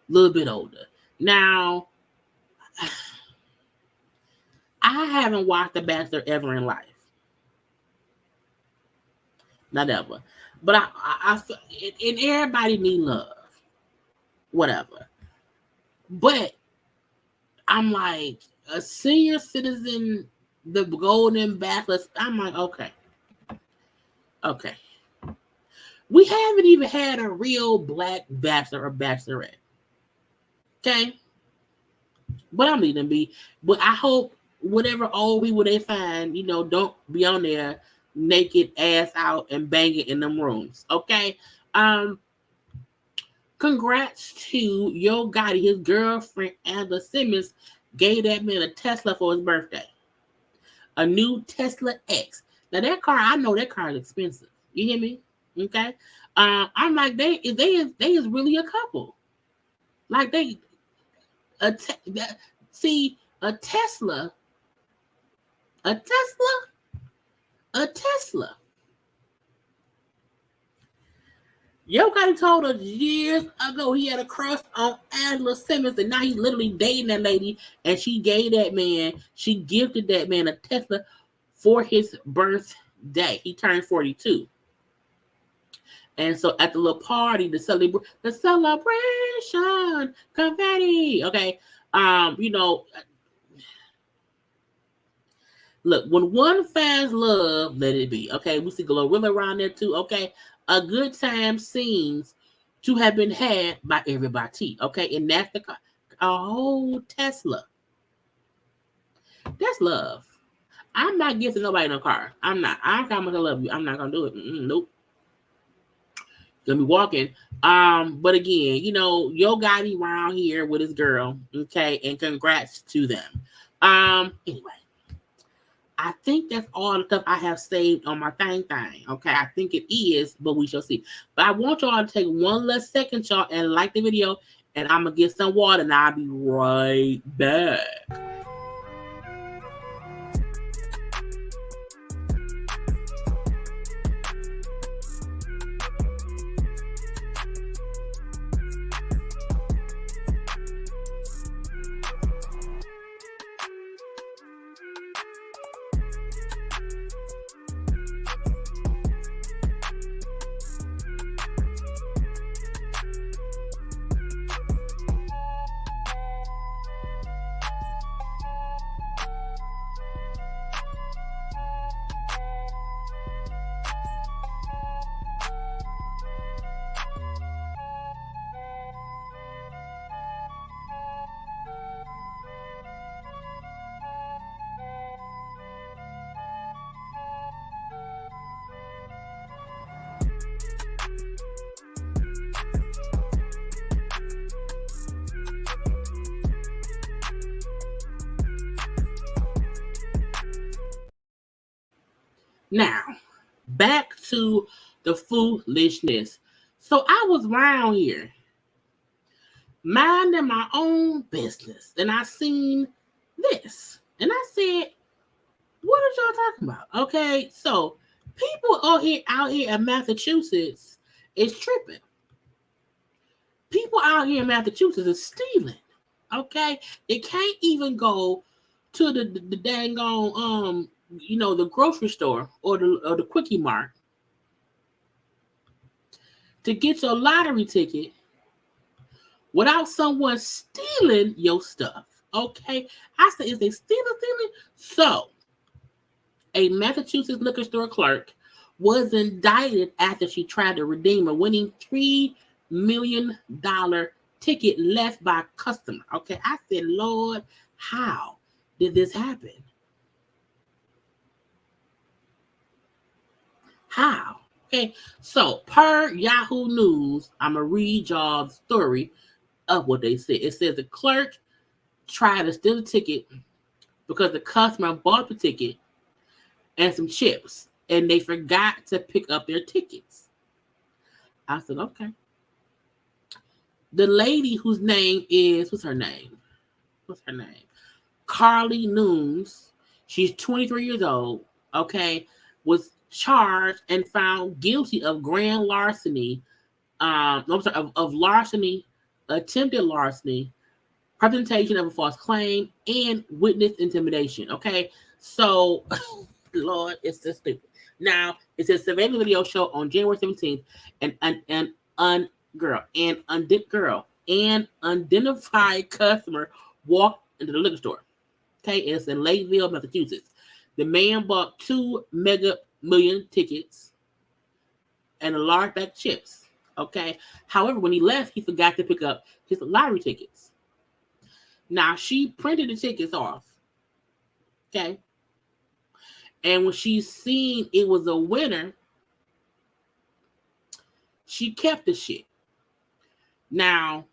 little bit older. Now, I haven't watched The Bachelor ever in life. Not ever. But and everybody need love. Whatever. But I'm like, a senior citizen, the Golden Bachelor, I'm like, okay. We haven't even had a real black bachelor or bachelorette. Okay? But I'm leaving be. But I hope whatever old people they find, don't be on there naked, ass out, and banging in them rooms. Okay? Congrats to Yo Gotti. His girlfriend, Angela Simmons, gave that man a Tesla for his birthday. A new Tesla X. Now that car, I know that car is expensive. You hear me? Okay. I'm like, they is really a couple. Like a Tesla. Yo Gotti told us years ago he had a crush on Angela Simmons, and now he's literally dating that lady, and she gifted that man a Tesla for his birthday. He turned 42. And so at the little party, the celebration, confetti. Okay. Look, when one finds love, let it be. Okay. We see Glorilla around there too. Okay. A good time seems to have been had by everybody. Okay. And that's a whole Tesla. That's love. I'm not gifting nobody no car. I'm not. I don't care how much I love you. I'm not going to do it. Nope. Gonna be walking. But again, Yo Gotti around here with his girl. Okay. And congrats to them. Anyway. I think that's all the stuff I have saved on my thing. Okay, I think it is, but we shall see. But I want y'all to take one less second, y'all, and like the video, and I'm going to get some water, and I'll be right back. Now, back to the foolishness. So I was around here minding my own business, and I seen this, and I said, what are y'all talking about? Okay, so people out here in Massachusetts is tripping. People out here in Massachusetts is stealing. Okay, they can't even go to the dang on the grocery store or the Quickie Mart to get your lottery ticket without someone stealing your stuff. Okay, I said, is they stealing? So, a Massachusetts liquor store clerk was indicted after she tried to redeem a winning $3 million ticket left by a customer. Okay, I said, Lord, how did this happen? How? Okay, so per Yahoo News, I'm going to read y'all the story of what they said. It says the clerk tried to steal the ticket because the customer bought the ticket and some chips, and they forgot to pick up their tickets. I said, okay. The lady whose name is, what's her name? Carly Nunes. She's 23 years old, okay, was charged and found guilty of grand larceny, of larceny, attempted larceny, presentation of a false claim, and witness intimidation, okay? So, Lord, it's just stupid. Now, it's a surveillance video show on January 17th, an unidentified customer walked into the liquor store. Okay, it's in Lakeville, Massachusetts. The man bought 2 Mega Million tickets and a large bag of chips. Okay. However, when he left, he forgot to pick up his lottery tickets. Now, she printed the tickets off. Okay. And when she seen it was a winner, she kept the shit. Now,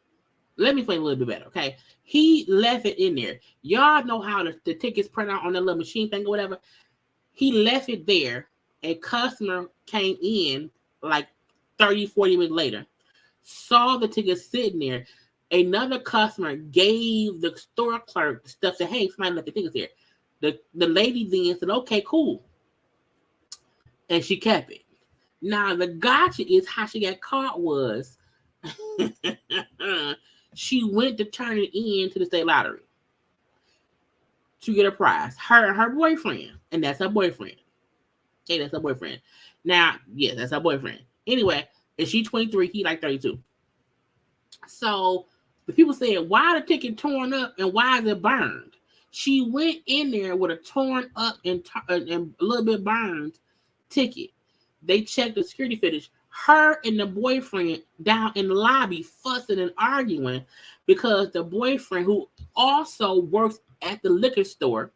let me explain a little bit better, okay? He left it in there. Y'all know how the tickets print out on that little machine thing or whatever. He left it there. A customer came in like 30, 40 minutes later, saw the tickets sitting there. Another customer gave the store clerk the stuff, said, hey, somebody left the tickets here. The lady then said, okay, cool. And she kept it. Now, the gotcha is how she got caught was she went to turn it in to the state lottery to get a prize. Her and her boyfriend. And that's her boyfriend. Okay, that's her boyfriend. Now, yes, that's her boyfriend. Anyway, and she's 23, he like 32. So the people said, why the ticket torn up and why is it burned? She went in there with a torn up and a little bit burned ticket. They checked the security footage. Her and the boyfriend down in the lobby fussing and arguing because the boyfriend, who also works at the liquor store,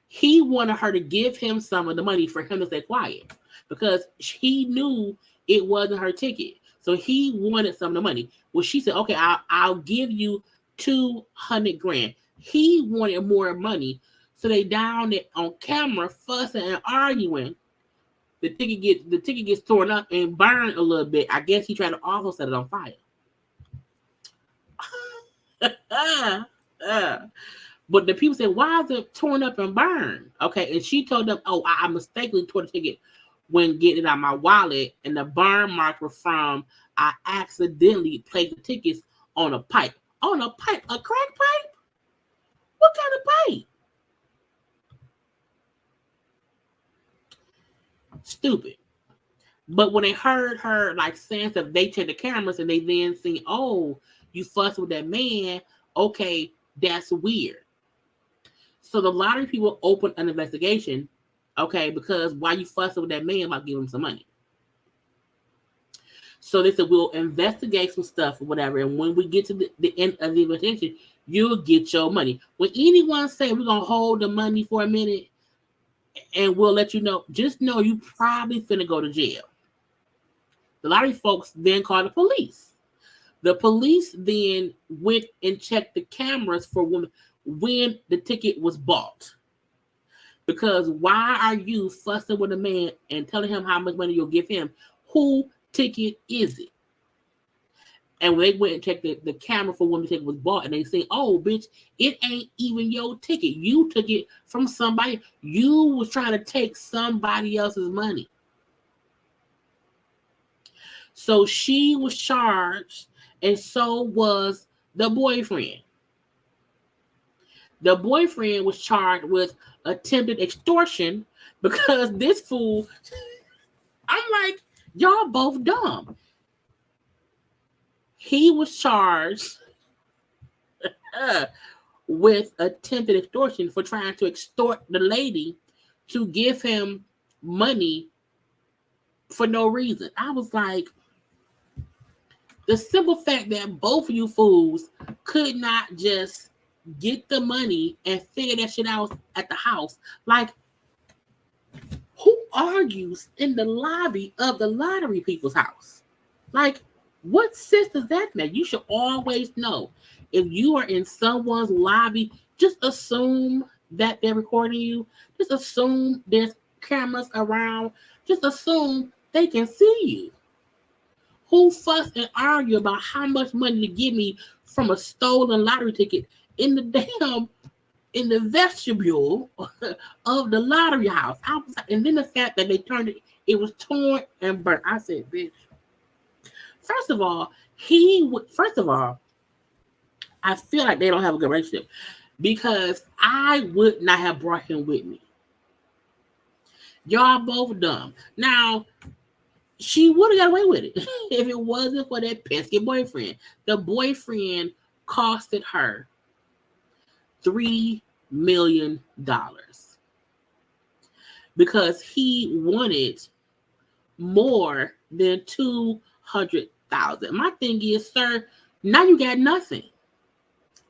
he wanted her to give him some of the money for him to stay quiet because he knew it wasn't her ticket. So he wanted some of the money. Well, she said, okay, I'll give you 200 grand. He wanted more money. So they down there on camera fussing and arguing. The ticket gets torn up and burned a little bit. I guess he tried to also set it on fire. But the people said, why is it torn up and burned? Okay, and she told them, oh, I mistakenly tore the ticket when getting it out of my wallet, and the burn marks were from I accidentally placed the tickets on a pipe. On a pipe? A crack pipe? What kind of pipe? Stupid. But when they heard her like saying stuff, they checked the cameras and they then seen, oh, you fussed with that man. Okay, that's weird. So the lottery people opened an investigation, okay, because why you fussing with that man about giving him some money? So they said, we'll investigate some stuff or whatever, and when we get to the end of the investigation, you'll get your money. When anyone say we're going to hold the money for a minute and we'll let you know, just know you probably finna go to jail. The lottery folks then called the police. The police then went and checked the cameras for when the ticket was bought. Because why are you fussing with a man and telling him how much money you'll give him? Who ticket is it? And when they went and checked the camera for when the ticket was bought, and they say, oh, bitch, it ain't even your ticket. You took it from somebody. You was trying to take somebody else's money. So she was charged, and so was the boyfriend. The boyfriend was charged with attempted extortion because this fool, I'm like, y'all both dumb. He was charged with attempted extortion for trying to extort the lady to give him money for no reason. I was like, the simple fact that both of you fools could not just get the money and figure that shit out at the house. Like, who argues in the lobby of the lottery people's house? Like, What sense does that make? You should always know if you are in someone's lobby, just assume that they're recording you. Just assume there's cameras around. Just assume they can see you. Who fuss and argue about how much money to give me from a stolen lottery ticket in the vestibule of the lottery house? And then the fact that they turned it was torn and burnt. I said, bitch. First of all, I feel like they don't have a good relationship because I would not have brought him with me. Y'all both dumb. Now, she would have got away with it if it wasn't for that pesky boyfriend. The boyfriend costed her $3 million because he wanted more than 200,000. My thing is, sir, now you got nothing.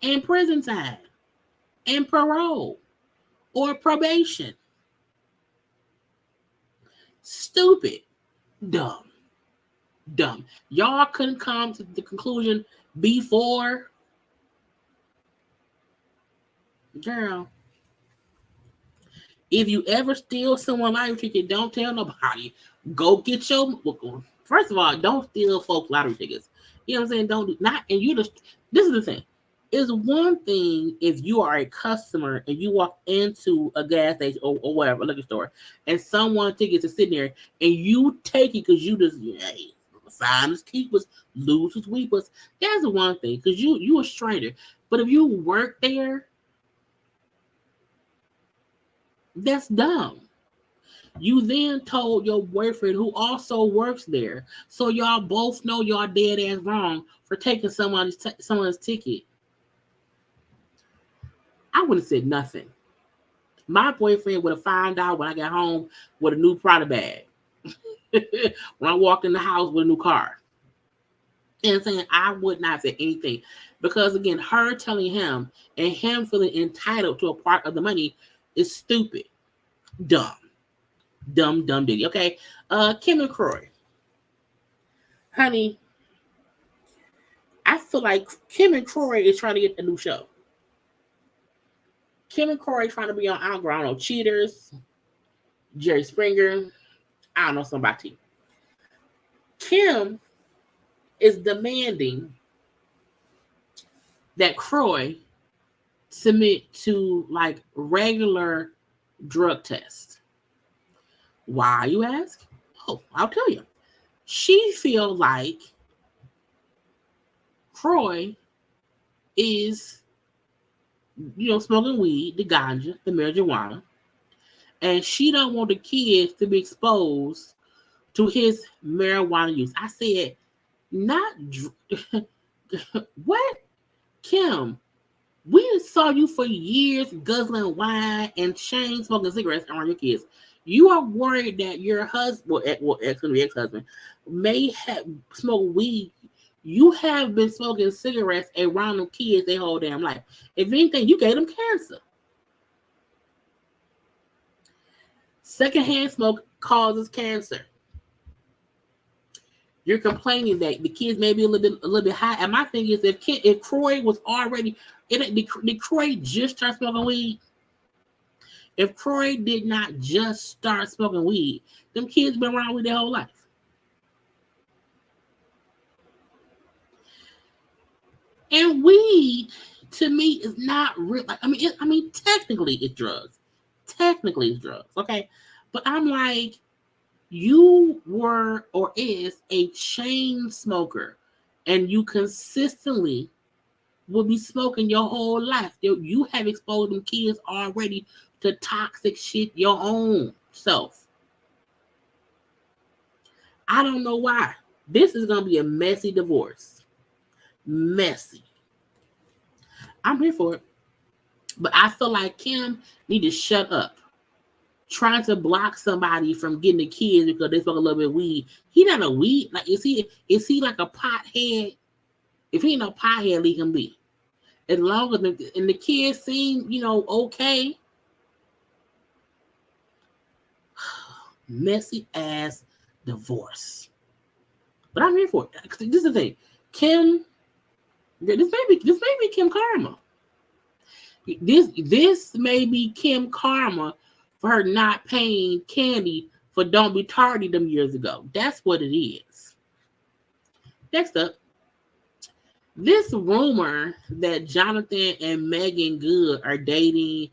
And prison time. And parole. Or probation. Stupid. Dumb. Y'all couldn't come to the conclusion before. Girl. If you ever steal someone's lottery ticket, don't tell nobody. Go get your. First of all, don't steal folks' lottery tickets. You know what I'm saying? Don't do not. And you just. This is the thing. It's one thing if you are a customer and you walk into a gas station or whatever, a liquor store, and someone tickets is sitting there and you take it because you just find us keepers, losers weepers. That's the one thing because you a stranger. But if you work there, that's dumb. You then told your boyfriend who also works there, so y'all both know y'all dead ass wrong for taking someone's ticket. I would have said nothing. My boyfriend would have found out when I got home with a new Prada bag. When I walked in the house with a new car. And saying I would not say anything. Because again, her telling him and him feeling entitled to a part of the money is stupid. Dumb diddy. Okay. Kim and Kroy. Honey, I feel like Kim and Kroy is trying to get a new show. Kim and Kroy trying to be on, I don't know, Cheaters, Jerry Springer, I don't know, somebody. Kim is demanding that Kroy submit to like regular drug tests. Why, you ask? Oh, I'll tell you. She feels like Kroy is smoking weed, the ganja, the marijuana, and she don't want the kids to be exposed to his marijuana use. I said, not what? Kim, we saw you for years guzzling wine and chain smoking cigarettes around your kids. You are worried that your husband, ex-husband, may have smoked weed. You have been smoking cigarettes around them kids their whole damn life. If anything, you gave them cancer. Secondhand smoke causes cancer. You're complaining that the kids may be a little bit high. And my thing is, if Kroy was already, did Kroy just start smoking weed? If Kroy did not just start smoking weed, them kids been around with their whole life. And weed, to me, is not real. Technically it's drugs. Okay? But I'm like, you were or is a chain smoker, and you consistently will be smoking your whole life. You have exposed them kids already to toxic shit your own self. I don't know why. This is going to be a messy divorce. Messy. I'm here for it. But I feel like Kim need to shut up. Trying to block somebody from getting the kids because they smoke a little bit of weed. He not a weed. Like, is he like a pothead? If he ain't no pothead, leave him be. As long as the kids seem, okay. Messy ass divorce. But I'm here for it. This is the thing. Kim, this may be Kim karma. This may be Kim karma for her not paying Candy for Don't Be Tardy them years ago. That's what it is. Next up, this rumor that Jonathan and Megan Good are dating.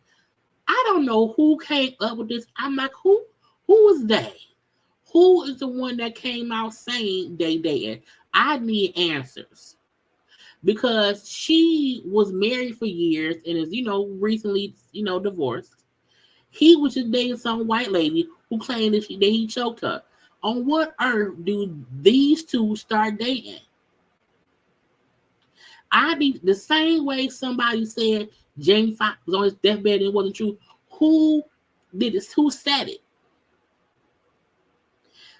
I don't know who came up with this. I'm like, who was they? Who is the one that came out saying they dating? I need answers. Because she was married for years and is, recently, divorced. He was just dating some white lady who claimed that he choked her. On what earth do these two start dating? I need the same way somebody said Jamie Foxx was on his deathbed and it wasn't true. Who did this? Who said it?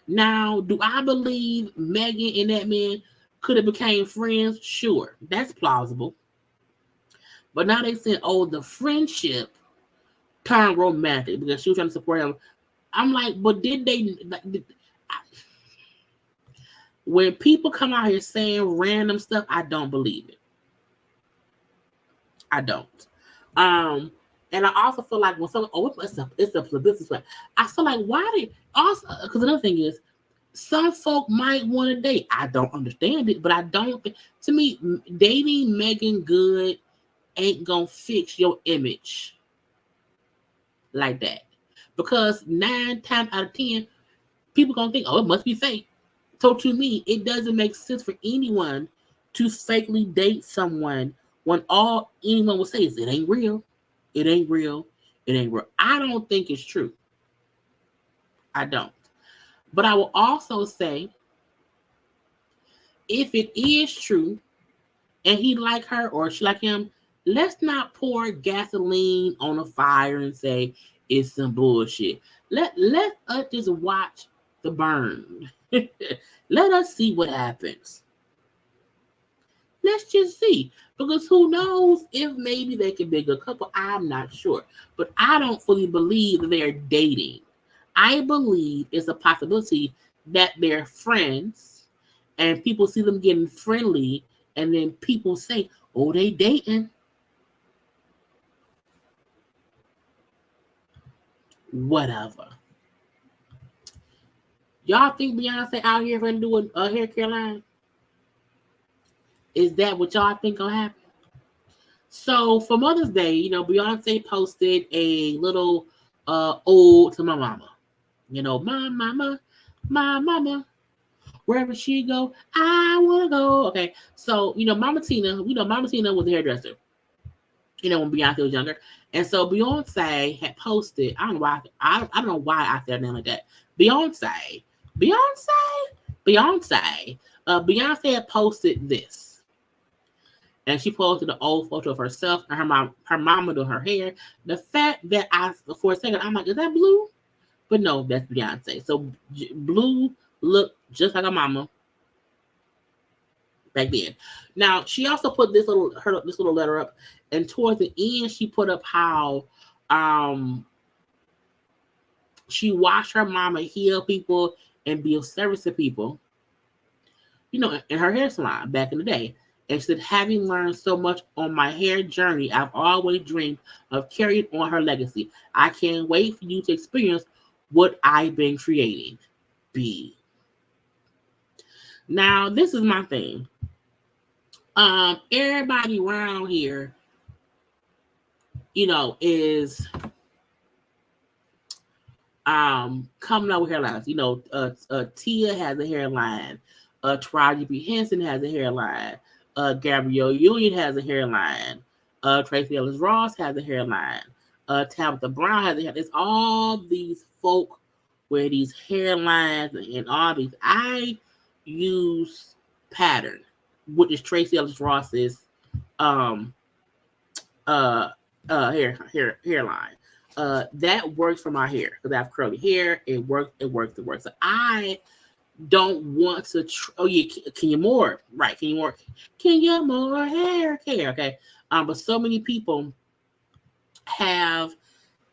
Now, do I believe Megan and that man could have became friends? Sure, that's plausible. But now they said, oh, the friendship turned romantic because she was trying to support him. I'm like, but did they? When people come out here saying random stuff, I don't believe it. I don't. And I also feel like when someone, it's a publicity sweat. I feel like why did also because another thing is some folk might want to date. I don't understand it, but I don't. To me, dating Megan Good ain't gonna fix your image like that because 9 times out of 10, people gonna think, oh, it must be fake. So to me, it doesn't make sense for anyone to fakely date someone when all anyone will say is it ain't real. It ain't real. It ain't real. I don't think it's true. I don't. But I will also say, if it is true, and he like her or she like him, let's not pour gasoline on a fire and say it's some bullshit. Let us just watch the burn. Let us see what happens. Let's just see. Because who knows if maybe they can be a good couple. I'm not sure. But I don't fully believe that they're dating. I believe it's a possibility that they're friends and people see them getting friendly and then people say, oh, they dating. Whatever. Y'all think Beyonce out here gonna do a hair care line? Is that what y'all think gonna happen? So for Mother's Day, Beyonce posted a little ode to my mama. My mama, wherever she go, I wanna go. Okay, so Mama Tina, Mama Tina was a hairdresser. When Beyonce was younger, and so Beyonce had posted. I don't know why. I don't know why I said name like that. Beyonce. Beyonce had posted this, and she posted an old photo of herself and her mama doing her hair. The fact that for a second, I'm like, is that Blue? But no, that's Beyonce. So Blue looked just like her mama back then. Now she also put this little letter up, and towards the end, she put up how she watched her mama heal people and be of service to people, in her hair salon back in the day. And she said, having learned so much on my hair journey, I've always dreamed of carrying on her legacy. I can't wait for you to experience what I've been creating. B. Now, this is my thing. Everybody around here, is coming up with hairlines. Tia has a hairline. Taraji P. Henson has a hairline. Gabrielle Union has a hairline. Tracy Ellis Ross has a hairline. Tabitha Brown has a hairline. It's all these folk with these hairlines and all these. I use Pattern, which is Tracy Ellis Ross's hairline. That works for my hair because I have curly hair. It works. So I don't want to. Can you more? Right? Can you more hair care? Okay. But so many people have,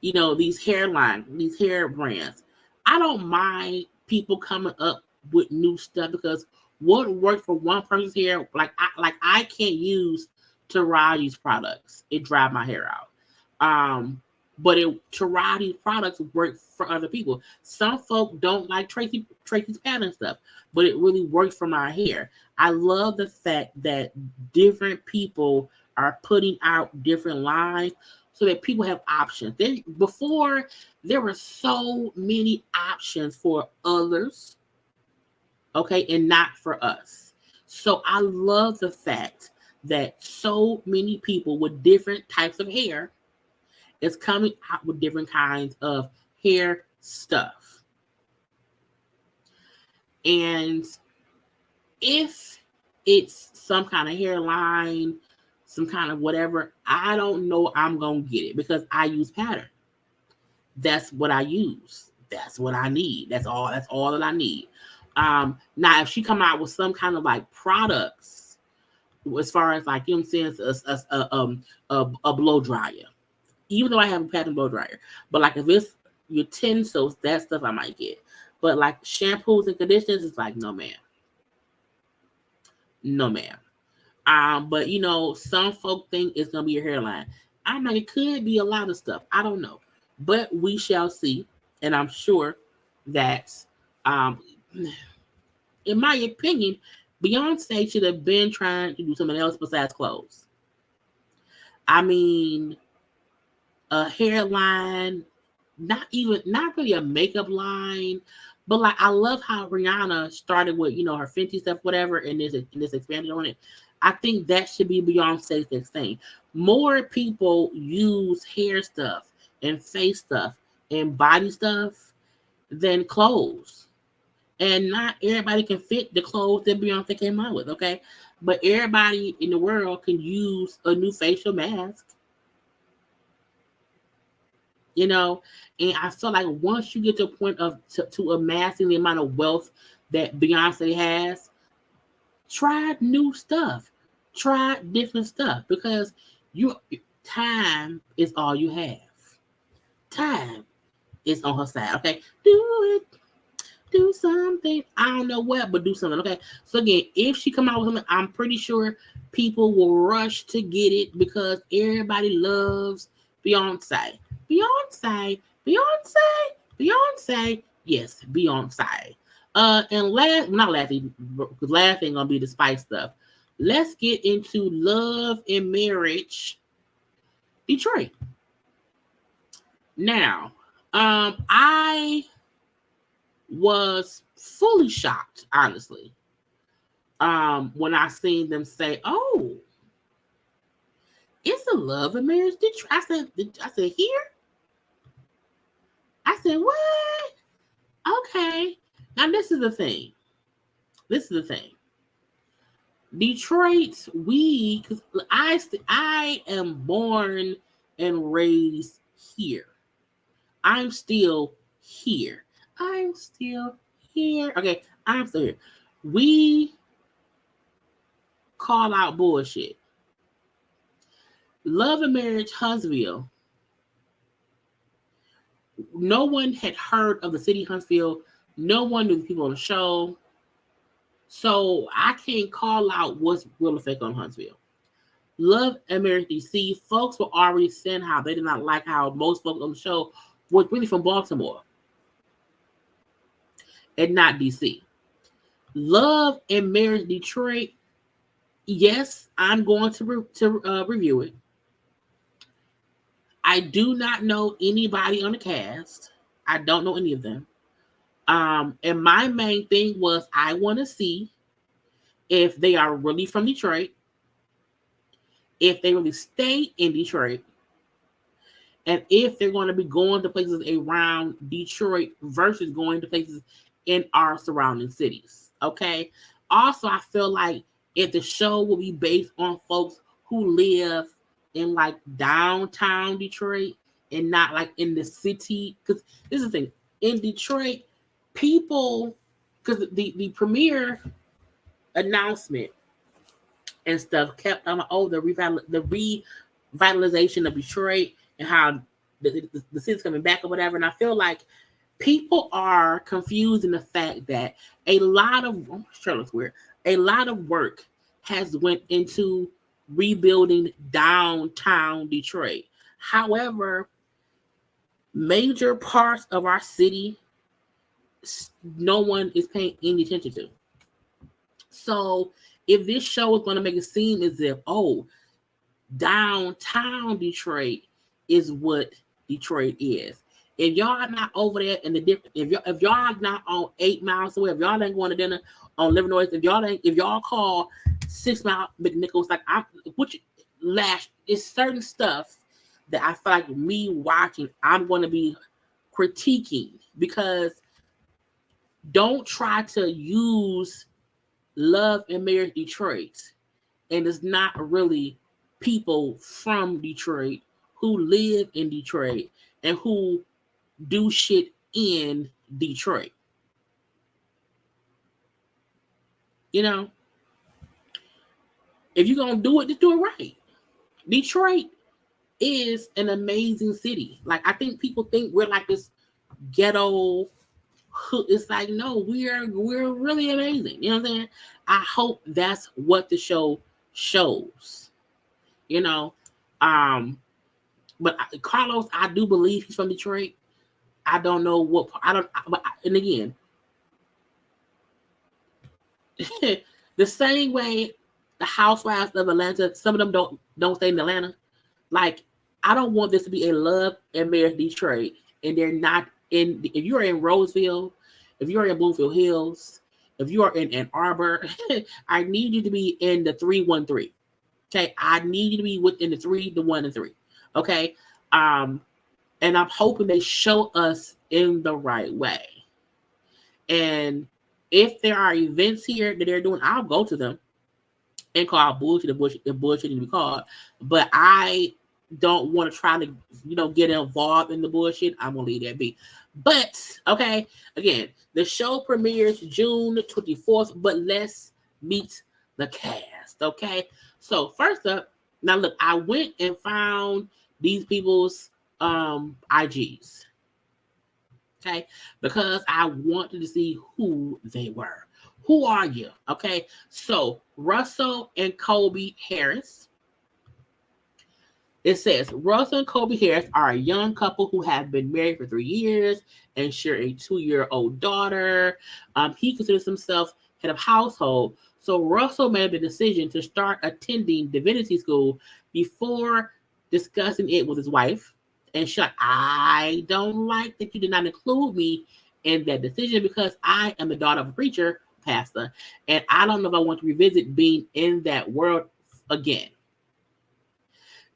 these hair brands. I don't mind people coming up with new stuff because What worked for one person's hair, I can't use Taraji's products. It drives my hair out. But Taraji's products work for other people. Some folk don't like Tracy's pattern stuff, but it really works for my hair. I love the fact that different people are putting out different lines so that people have options. Before, there were so many options for others, okay, and not for us. So I love the fact that so many people with different types of hair is coming out with different kinds of hair stuff. And if it's some kind of hairline, some kind of whatever, I don't know I'm going to get it because I use pattern. That's what I use. That's what I need. That's all that I need. Now, if she come out with some kind of like products, as far as like, you know what I'm saying, a blow dryer, even though I have a pattern blow dryer, but like if it's utensils, that stuff I might get. But like shampoos and conditioners, it's like, no, ma'am. No, ma'am. But you know, some folk think it's gonna be your hairline. I'm like, it could be a lot of stuff. I don't know, but we shall see. And I'm sure that, in my opinion, Beyonce should have been trying to do something else besides clothes. I mean, a hairline, not really a makeup line, but like I love how Rihanna started with, you know, her Fenty stuff, whatever, and this expanded on it. I think that should be Beyonce's next thing. More people use hair stuff and face stuff and body stuff than clothes. And not everybody can fit the clothes that Beyonce came out with, okay? But everybody in the world can use a new facial mask. You know, and I feel like once you get to a point of to amassing the amount of wealth that Beyonce has, try new stuff, try different stuff, because time is all you have. Time is on her side. Okay, do something. I don't know what, but do something. Okay, so again, if she come out with something, I'm pretty sure people will rush to get it because everybody loves Beyonce. Beyonce. Yes, Beyonce. And not laughing, because laughing gonna be the spice stuff. Let's get into Love and Marriage, Detroit. Now, I was fully shocked, honestly, when I seen them say, "Oh, it's a Love and Marriage Detroit." I said, here. I said, what? Okay. Now this is the thing. Detroit, because I am born and raised here. I'm still here. Okay, I'm still here. We call out bullshit. Love and Marriage Huntsville. No one had heard of the city Huntsville. No one knew the people on the show. So I can't call out what's real effect on Huntsville. Love and Marriage DC. Folks were already saying how they did not like how most folks on the show were really from Baltimore and not DC. Love and Marriage Detroit. Yes, I'm going to review it. I do not know anybody on the cast. I don't know any of them. And my main thing was I want to see if they are really from Detroit, if they really stay in Detroit, and if they're going to be going to places around Detroit versus going to places in our surrounding cities. Okay. Also, I feel like if the show will be based on folks who live in like downtown Detroit and not like in the city, because this is the thing, in Detroit, people, because the premiere announcement and stuff kept on the revitalization of Detroit and how the city's coming back or whatever. And I feel like people are confused in the fact that a lot of a lot of work has went into rebuilding downtown Detroit. However, major parts of our city, no one is paying any attention to. So if this show is going to make it seem as if, oh, downtown Detroit is what Detroit is. If y'all not over there in the different, if y'all not on 8 miles away, if y'all ain't going to dinner on Livernois, if y'all call 6 Mile McNichols, like I'm, which lash is certain stuff that I feel like me watching, I'm going to be critiquing, because don't try to use Love and Marriage Detroit, and it's not really people from Detroit who live in Detroit and who do shit in Detroit. You know, if you're gonna do it, just do it right. Detroit is an amazing city. Like, I think people think we're like this ghetto. It's like, no, we're really amazing. You know what I'm saying? I hope that's what the show shows. You know, but Carlos, I do believe he's from Detroit. I don't know what and again, the same way the Housewives of Atlanta, some of them don't stay in Atlanta. Like, I don't want this to be a Love and Marriage Detroit, and they're not in. If you're in Roseville, if you're in Bloomfield Hills, if you are in Ann Arbor, I need you to be in the 313. Okay, I need you to be within the 3, the 1, and 3. Okay, and I'm hoping they show us in the right way. And if there are events here that they're doing, I'll go to them and call bullshit if bullshit need to be called. But I don't want to try to, get involved in the bullshit. I'm gonna leave that be. But okay, again, the show premieres June 24th. But let's meet the cast. Okay, so first up, now look, I went and found these people's IGs. Okay, because I wanted to see who they were. Who are you? Okay, so Russell and Colby Harris. It says Russell and Colby Harris are a young couple who have been married for 3 years and share a 2-year-old daughter. He considers himself head of household. So Russell made the decision to start attending divinity school before discussing it with his wife. And she's like, I don't like that you did not include me in that decision because I am the daughter of a preacher, pastor, and I don't know if I want to revisit being in that world again.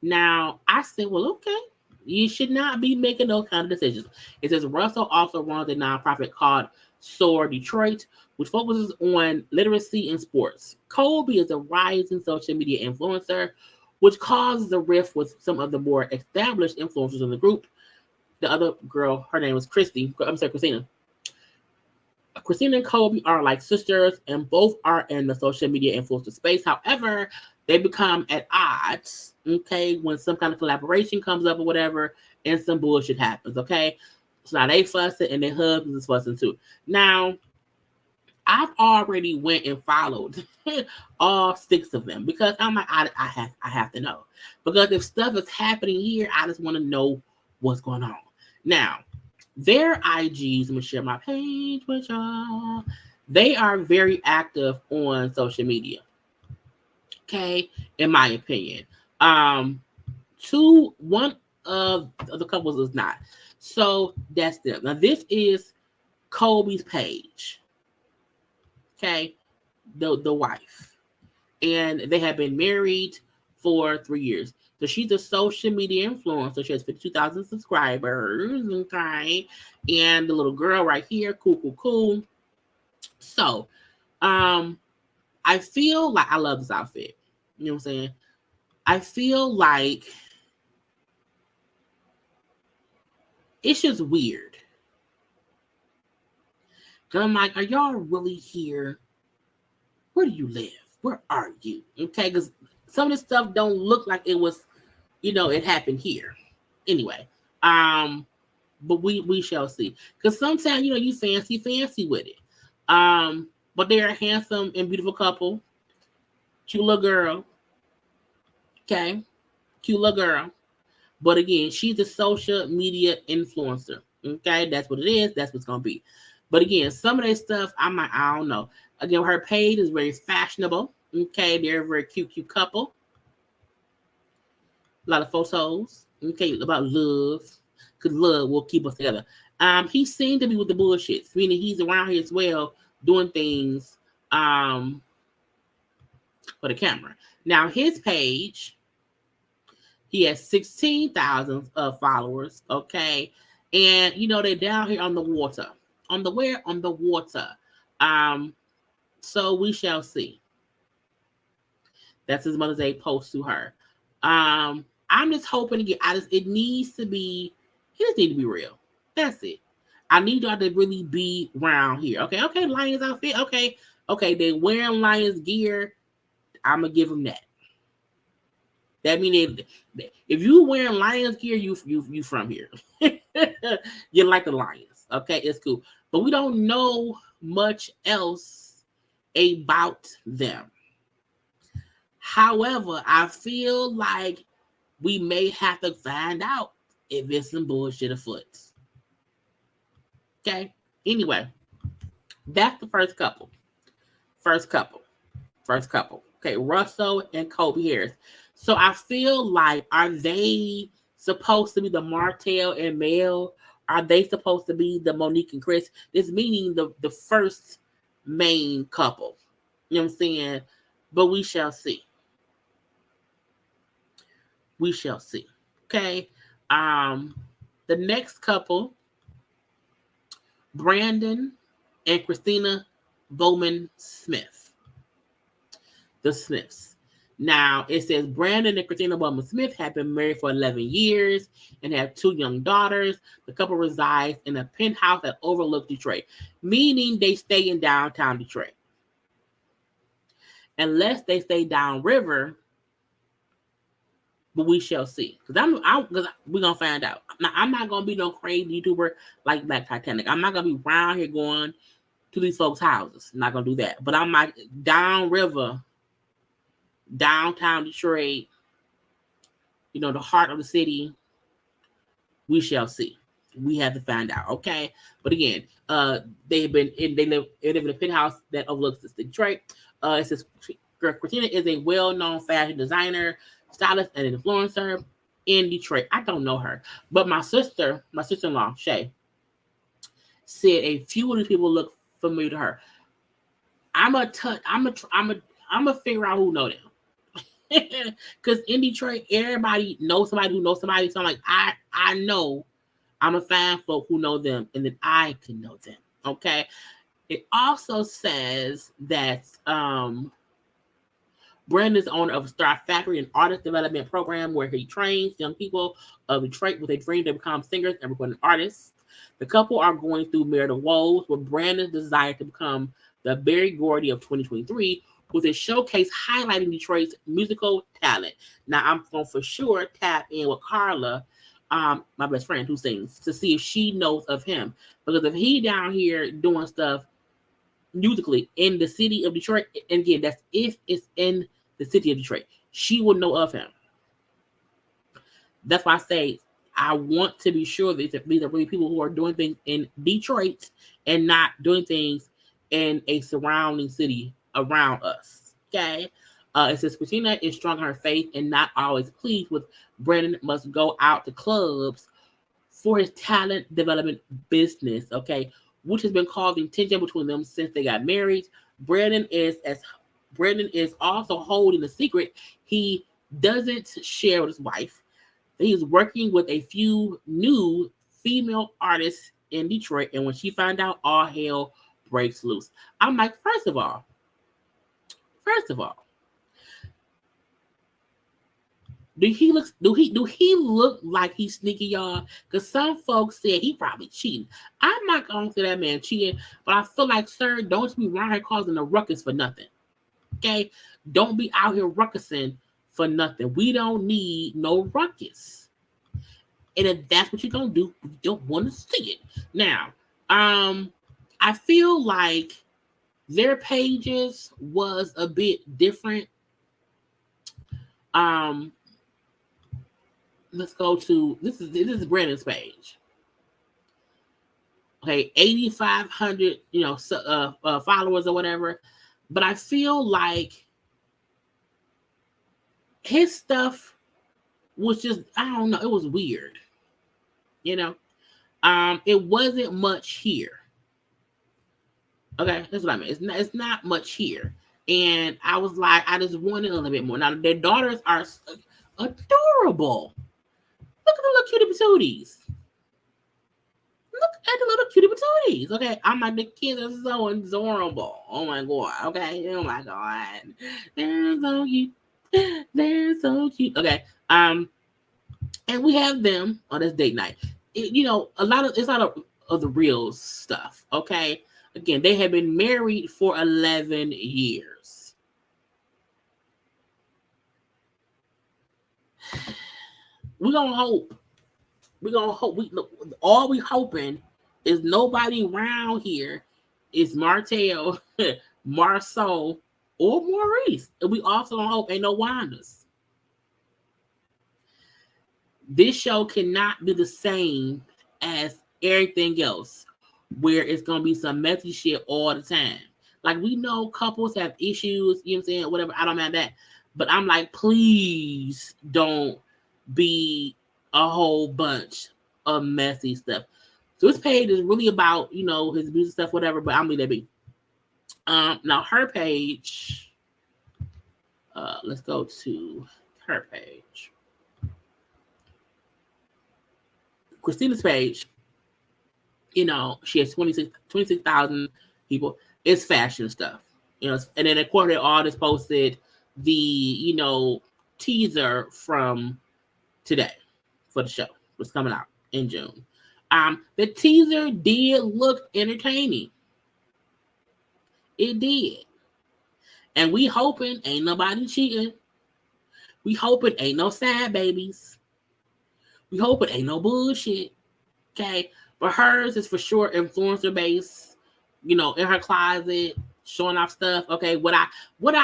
Now, I said, well, okay, you should not be making those kind of decisions. It says Russell also runs a nonprofit called SOAR Detroit, which focuses on literacy in sports. Colby is a rising social media influencer, which causes a rift with some of the more established influencers in the group. The other girl, her name was Christina. Christina and Colby are like sisters, and both are in the social media influencer space. However, they become at odds, okay, when some kind of collaboration comes up or whatever, and some bullshit happens, okay? So now they fussing, and their husbands is fussing too. Now, I've already went and followed all 6 of them because I'm like, I have to know. Because if stuff is happening here, I just want to know what's going on. Now, their IGs, I'm going to share my page with y'all. They are very active on social media. Okay, in my opinion. One of the couples is not. So that's them. Now, this is Colby's page. Okay, the wife. And they have been married for 3 years. So she's a social media influencer. She has 52,000 subscribers. Okay. And the little girl right here, cool. So, I feel like I love this outfit. You know what I'm saying? I feel like it's just weird. Cause I'm like, are y'all really here? Where do you live? Where are you? Okay, because some of this stuff don't look like it was, it happened here. Anyway, but we shall see. Because sometimes you fancy with it. But they're a handsome and beautiful couple, cute little girl. Okay, cute little girl. But again, she's a social media influencer. Okay, that's what it is. That's what's gonna be. But again, some of that stuff, I don't know. Again, her page is very fashionable. Okay, they're a very cute couple. A lot of photos. Okay, about love, because love will keep us together. He seemed to be with the bullshits, meaning he's around here as well, doing things for the camera. Now his page, he has 16,000 followers. Okay, and they're down here on the water. On the where? On the water. So we shall see. That's his Mother's Day post to her. I'm just hoping to get out of it. Needs to be, he just need to be real. That's it. I need y'all to really be around here. Okay, Lions outfit. Okay, they wearing Lions gear. I'm gonna give them that. That means if you wearing Lions gear, you from here. You like the Lions. Okay, it's cool. But we don't know much else about them. However, I feel like we may have to find out if it's some bullshit afoot. Okay. Anyway, that's the first couple. Okay, Russell and Kobe Harris. So I feel like, are they supposed to be the Martell and Mel? Are they supposed to be the Monique and Chris? This meaning the first main couple. You know what I'm saying? But we shall see. We shall see. Okay. The next couple, Brandon and Christina Bowman Smith. The Smiths. Now, it says Brandon and Christina Bowman Smith have been married for 11 years and have 2 young daughters. The couple resides in a penthouse that overlooks Detroit, meaning they stay in downtown Detroit. Unless they stay downriver, but we shall see. Because we're going to find out. Now, I'm not going to be no crazy YouTuber like Black Titanic. I'm not going to be around here going to these folks' houses. I'm not going to do that. But I'm like downriver, downtown Detroit, the heart of the city. We shall see. We have to find out, okay? But again, they live in a penthouse that overlooks Detroit. It says Christina is a well-known fashion designer, stylist, and influencer in Detroit. I don't know her, but my sister-in-law Shay, said a few of these people look familiar to her. I'm a figure out who know them. Because in Detroit, everybody knows somebody who knows somebody. So I'm like, I know I'm a fan folk who know them, and then I can know them. Okay. It also says that Brandon is owner of a Star Factory, an artist development program where he trains young people of Detroit with a dream to become singers and recording artists. The couple are going through marital woes, with Brandon's desire to become the Berry Gordy of 2023, with a showcase highlighting Detroit's musical talent. Now, I'm going to for sure tap in with Karla, my best friend who sings, to see if she knows of him. Because if he down here doing stuff musically in the city of Detroit, and again, that's if it's in the city of Detroit, she will know of him. That's why I say I want to be sure that these are really people who are doing things in Detroit and not doing things in a surrounding city around us. Okay. It says Christina is strong in her faith and not always pleased with Brandon must go out to clubs for his talent development business. Okay. Which has been causing tension between them since they got married. Brandon is also holding a secret he doesn't share with his wife. He's working with a few new female artists in Detroit, and when she found out, all hell breaks loose. I'm like, first of all, do he look like he's sneaky, y'all? Because some folks said he probably cheating. I'm not gonna say that man cheating, but I feel like, sir, don't be around here causing a ruckus for nothing. Okay, don't be out here ruckusing for nothing. We don't need no ruckus. And if that's what you're gonna do, we don't want to see it. Now, I feel like their pages was a bit different. Let's go to this is Brandon's page. Okay, 8,500 followers or whatever. But I feel like his stuff was just, I don't know, it was weird. It wasn't much here. Okay, that's what I mean. It's not much here. And I was like, I just wanted a little bit more. Now their daughters are adorable. Look at the little cutie patooties. Look at the little cutie patooties. Okay, I'm like, the kids are so adorable. Oh my god. Okay, oh my god, they're so cute. They're so cute. Okay, and we have them on this date night. It's a lot of the real stuff. Okay, again, they have been married for 11 years. We're gonna hope. All we hoping is nobody around here is Martell, Marceau, or Maurice. And we also don't hope ain't no Wandas. This show cannot be the same as everything else, where it's gonna be some messy shit all the time. Like, we know couples have issues, you know what I'm saying? Whatever, I don't mind that. But I'm like, please don't be a whole bunch of messy stuff. So his page is really about, his music stuff, whatever, but I'm gonna leave that be. Now her page, let's go to her page. Christina's page, she has 26,000 people. It's fashion stuff, and then of course they all just posted the, teaser from today for the show. Was coming out in June. The teaser did look entertaining. It did. And we hoping ain't nobody cheating. We hoping ain't no sad babies. We hoping ain't no bullshit. Okay. But hers is for sure influencer based, in her closet, showing off stuff. Okay. What I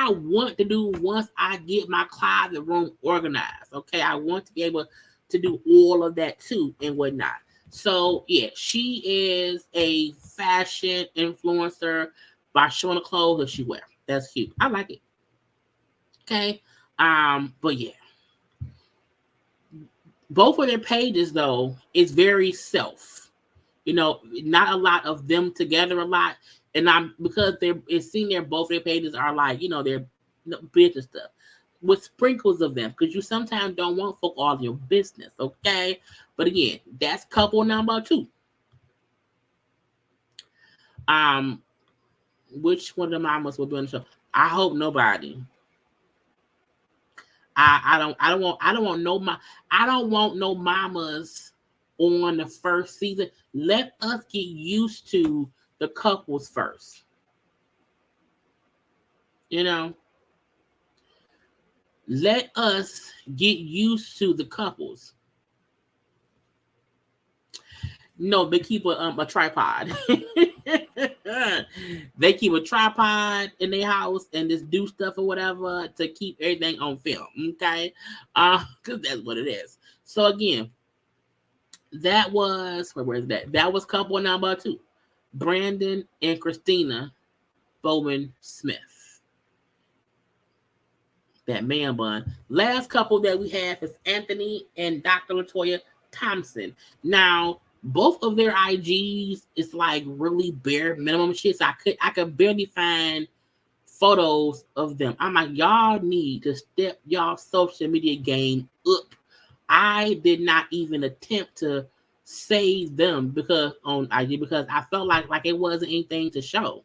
want to do once I get my closet room organized. Okay. I want to be able to do all of that too and whatnot. So yeah, she is a fashion influencer by showing the clothes that she wears. That's cute. I like it. Okay. But yeah. Both of their pages though is very self. Not a lot of them together a lot. And because it's seen there, both their pages are like, their business stuff with sprinkles of them, because you sometimes don't want folk all your business, okay? But again, that's couple number 2. Which one of the mamas will be on the show? I hope nobody. I don't want no mamas on the first season. Let us get used to the couples first. Let us get used to the couples. No, they keep a tripod. They keep a tripod in their house and just do stuff or whatever to keep everything on film. Okay, because that's what it is. So again, that was where is that? That was couple number 2, Brandon and Christina Bowman Smith. That man bun. Last couple that we have is Anthony and Dr. Latoya Thompson. Now, both of their IGs is like really bare minimum shit. So I could barely find photos of them. I'm like, y'all need to step y'all social media game up. I did not even attempt to save them because I felt like it wasn't anything to show.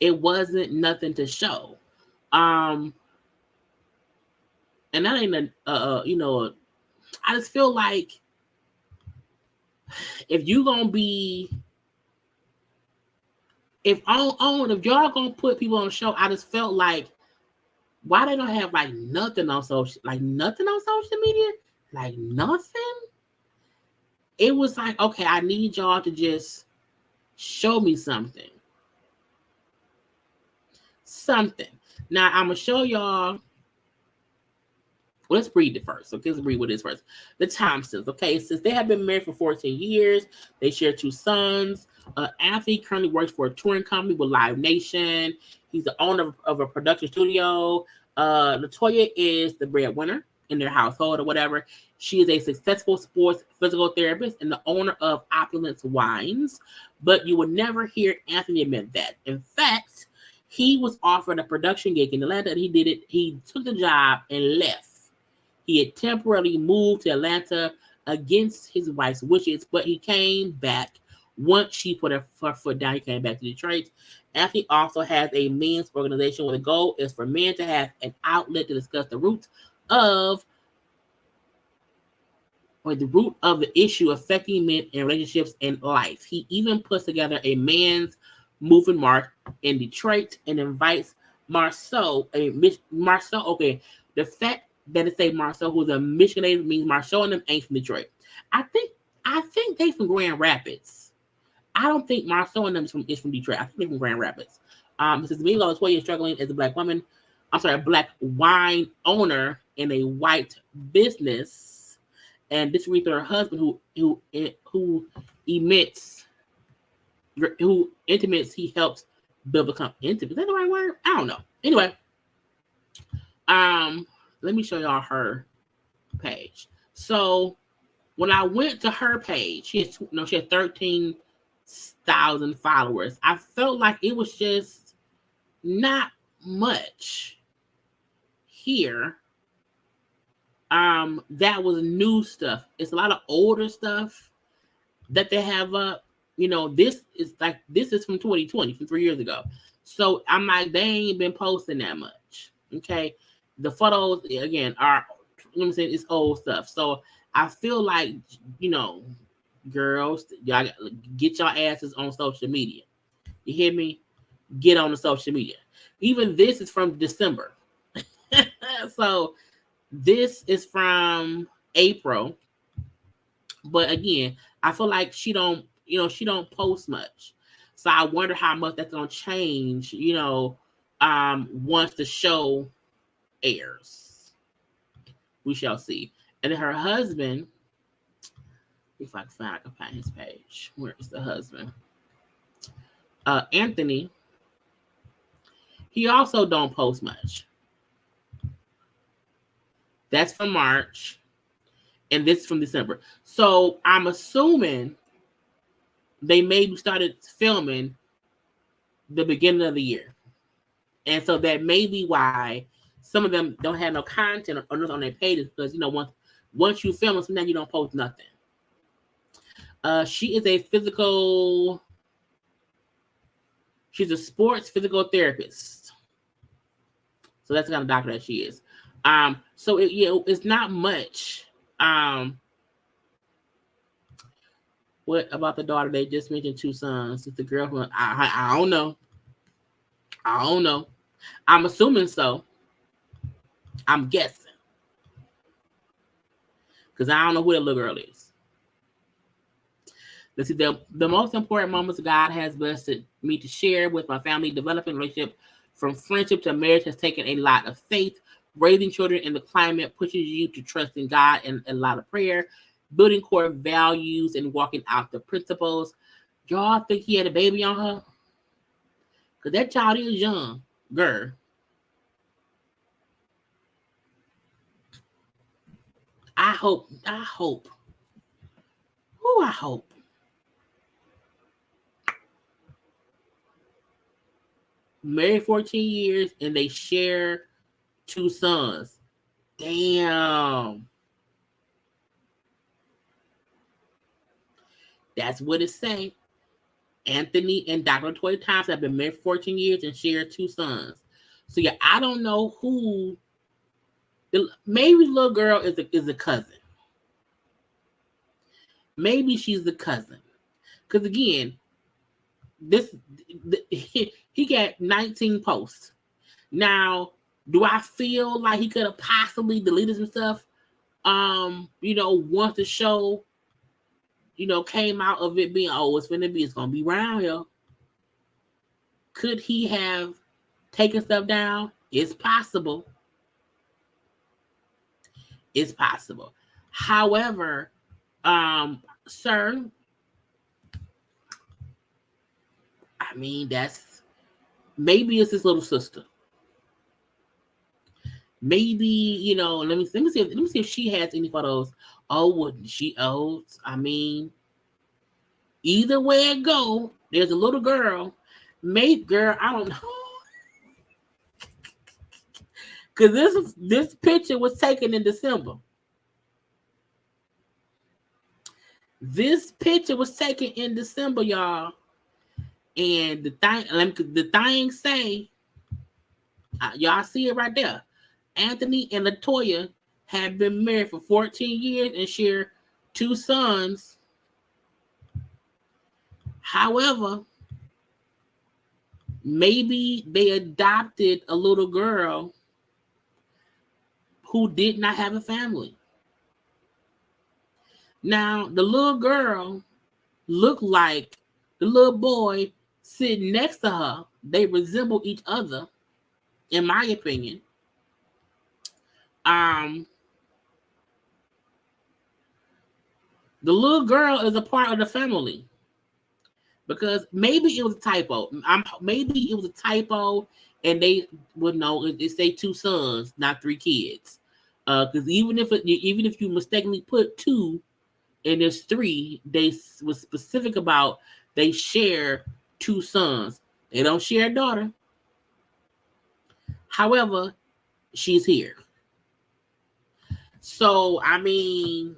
It wasn't nothing to show. And that ain't I just feel like if you gonna be, if y'all gonna put people on the show, I just felt like why they don't have nothing on social media. Like nothing. It was like, okay, I need y'all to just show me something. Something. Now I'm gonna show y'all. Well, let's read it first. Okay, let's read what it is first. The Thompsons. Okay, since they have been married for 14 years, they share 2 sons. Anthony currently works for a touring company with Live Nation. He's the owner of a production studio. Latoya is the breadwinner in their household or whatever. She is a successful sports physical therapist and the owner of Opulence Wines. But you will never hear Anthony admit that. In fact, he was offered a production gig in Atlanta and he did it. He took the job and left. He had temporarily moved to Atlanta against his wife's wishes, but he came back once she put her foot down. He came back to Detroit. Anthony also has a men's organization where the goal is for men to have an outlet to discuss the root of the issue affecting men in relationships and life. He even puts together a men's movement march in Detroit and invites Marceau. Okay, the fact that it say Marceau, who's a Michigan means Marceau and them ain't from Detroit. I think they from Grand Rapids. I don't think Marceau and them is from Detroit. I think they're from Grand Rapids. It says Milo Latoya is struggling as a black woman. A black wine owner in a white business, and this reads her husband who intimates he helps build a company. Is that the right word? I don't know. Anyway, let me show y'all her page. So when I went to her page, she has 13,000 followers. I felt like it was just not much here. That was new stuff. It's a lot of older stuff that they have up. This is from 2020, from 3 years ago. So I'm like, they ain't been posting that much. Okay. The photos again are, it's old stuff. So I feel like, girls, y'all get your asses on social media. You hear me? Get on the social media. Even this is from December. So this is from April. But again, I feel like she don't post much. So I wonder how much that's gonna change, once the show airs. We shall see. And then her husband, if I can find his page. Where is the husband? Anthony. He also don't post much. That's from March. And this is from December. So I'm assuming they maybe started filming the beginning of the year. And so that may be why some of them don't have no content on their pages, because once you film it, sometimes you don't post nothing. She's a sports physical therapist. So that's the kind of doctor that she is. So it's not much. What about the daughter? They just mentioned 2 sons. It's the girl who I don't know. I'm assuming so. I'm guessing. Because I don't know who the little girl is. Let's see, the most important moments God has blessed me to share with my family. Developing a relationship from friendship to marriage has taken a lot of faith. Raising children in the climate pushes you to trust in God and a lot of prayer. Building core values and walking out the principles. Y'all think he had a baby on her? Because that child is young. Girl. I hope. Who I hope. Married 14 years and they share 2 sons. Damn. That's what it say. Anthony and Dr. Latoya Thompson have been married 14 years and share 2 sons. So yeah, I don't know who. Maybe the little girl is a cousin. Maybe she's the cousin. Because again, he got 19 posts. Now, do I feel like he could have possibly deleted some stuff? once the show, came out of it being, it's gonna be round here. Could he have taken stuff down? It's possible. It's possible. However, sir, I mean, maybe it's his little sister. Maybe, let me see if she has any photos. Oh, wouldn't she? Oh, I mean, either way it go, there's a little girl. Girl, I don't know. Because this picture was taken in December. This picture was taken in December, y'all. And the thing say, y'all see it right there. Anthony and Latoya have been married for 14 years and share 2 sons. However, maybe they adopted a little girl who did not have a family. Now, the little girl looked like the little boy sitting next to her. They resemble each other, in my opinion. The little girl is a part of the family because maybe it was a typo. Maybe it was a typo, and they would know it say 2 sons, not 3 kids. Because even if you mistakenly put 2 and there's 3, they was specific about they share 2 sons. They don't share a daughter. However, she's here. So, I mean,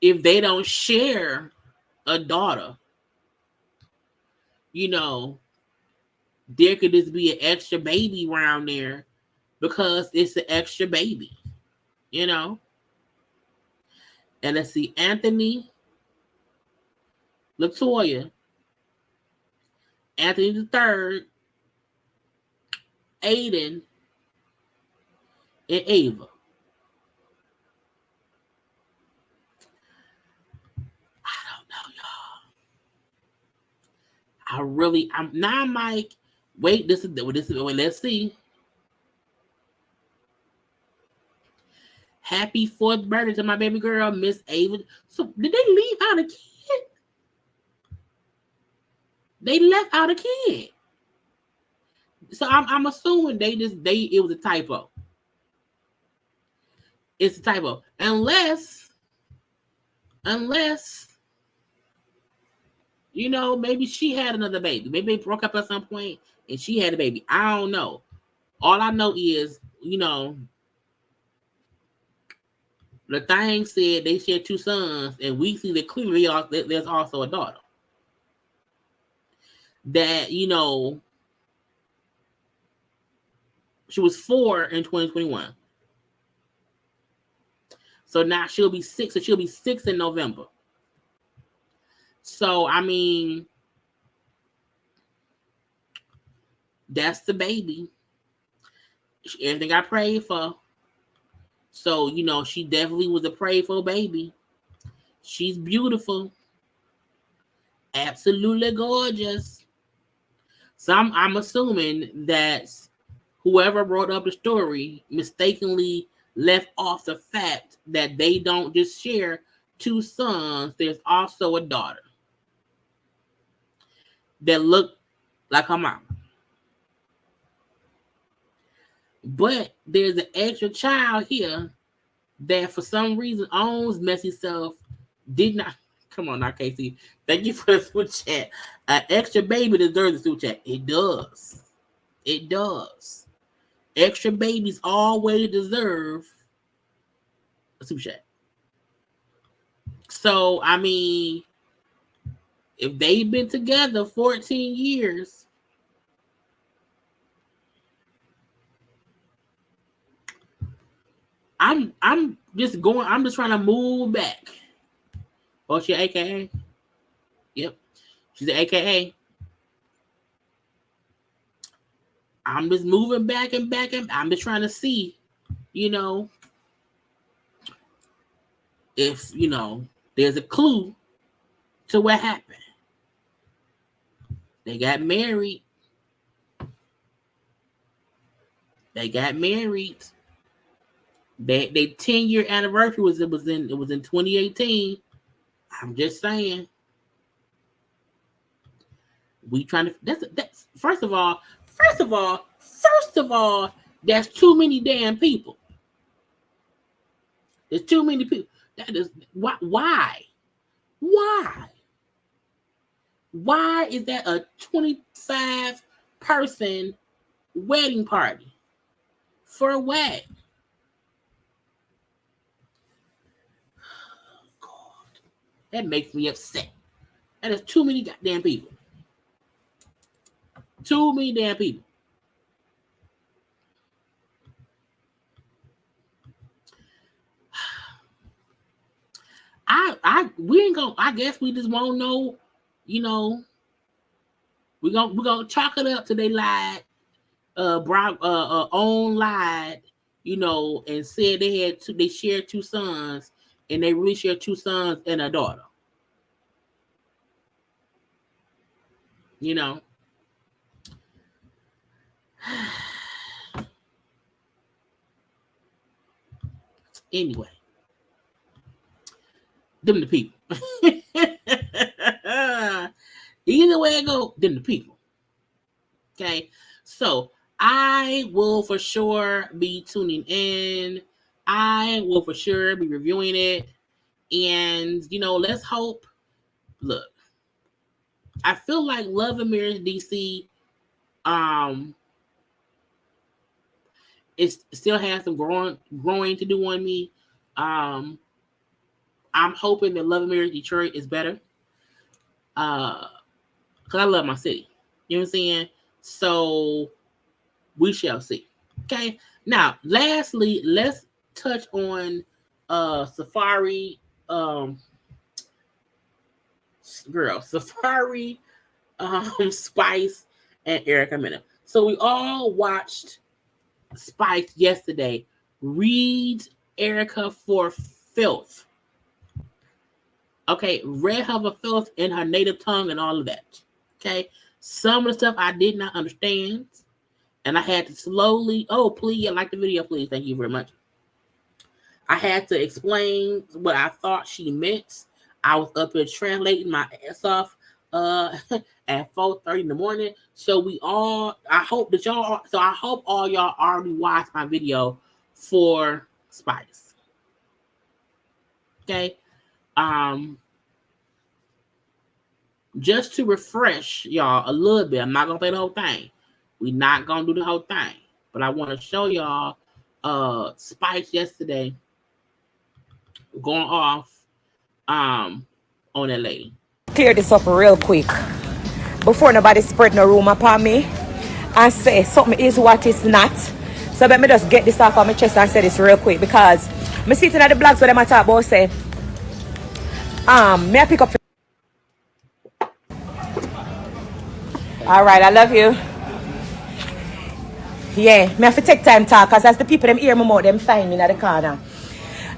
if they don't share a daughter, there could just be an extra baby around there because it's an extra baby, And let's see, Anthony, Latoya, Anthony the third, Aiden, and Ava. I don't know, y'all. I'm now, Mike. Wait, this is wait, let's see. Happy 4th birthday to my baby girl, Miss Ava. So did they leave out a kid? They left out a kid. So I'm assuming it was a typo. It's a typo. Unless maybe she had another baby. Maybe they broke up at some point and she had a baby. I don't know. All I know is, the thing said they share 2 sons, and we see that clearly there's also a daughter. That, she was 4 in 2021. So now she'll be 6. So she'll be 6 in November. So, I mean, that's the baby. Everything I prayed for. So, she definitely was a prayed for baby. She's beautiful. Absolutely gorgeous. So I'm assuming that whoever brought up the story mistakenly left off the fact that they don't just share 2 sons. There's also a daughter that look like her mom. But there's an extra child here that for some reason owns Messy Self. Did not. Come on now, Casey. Thank you for the super chat. An extra baby deserves a super chat. It does. It does. Extra babies always deserve a super chat. So, I mean, if they've been together 14 years, I'm just trying to move back. Oh, she AKA? Yep. She's an AKA. I'm just moving back and I'm just trying to see you know, if, you know, there's a clue to what happened. They got married. Their 10-year anniversary was in 2018. I'm just saying. We trying to that's first of all, that's too many damn people. There's too many people. That is why? Why is that a 25 person wedding party? For what? God, that makes me upset. That is too many goddamn people. Too many damn people. We ain't gonna. I guess we just won't know. You know, we're gonna chalk it up to they lied. Own lied. You know, and said they shared 2 sons, and they really shared 2 sons and a daughter. You know. Anyway, them the people. Either way I go, them the people. Okay, so I will for sure be tuning in. I will for sure be reviewing it, and you know, let's hope. Look, I feel like Love and Marriage DC, it still has some growing to do on me. I'm hoping that Love and Marriage Detroit is better. Because I love my city. You know what I'm saying? So we shall see. Okay. Now, lastly, let's touch on Safari. Safari, Spice, and Erica Mena. So we all watched Spice yesterday read Erica for filth. Okay, read her for filth in her native tongue and all of that. Okay, some of the stuff I did not understand, and I had to slowly. Oh, please, like the video, please. Thank you very much. I had to explain what I thought she meant. I was up here translating my ass off at 4:30 in the morning. So I hope all y'all already watched my video for Spice. Okay. Just to refresh y'all a little bit. I'm not gonna play the whole thing. We're not gonna do the whole thing. But I want to show y'all Spice yesterday going off on that lady. Clear this up real quick before nobody spread no rumor upon me and say something is what is not. So let me just get this off of my chest and say this real quick, because me sitting at the blogs where them talk about say may I pick up. All right, I love you. Yeah, me have to take time talk, because as the people them hear me more, them find me in the corner.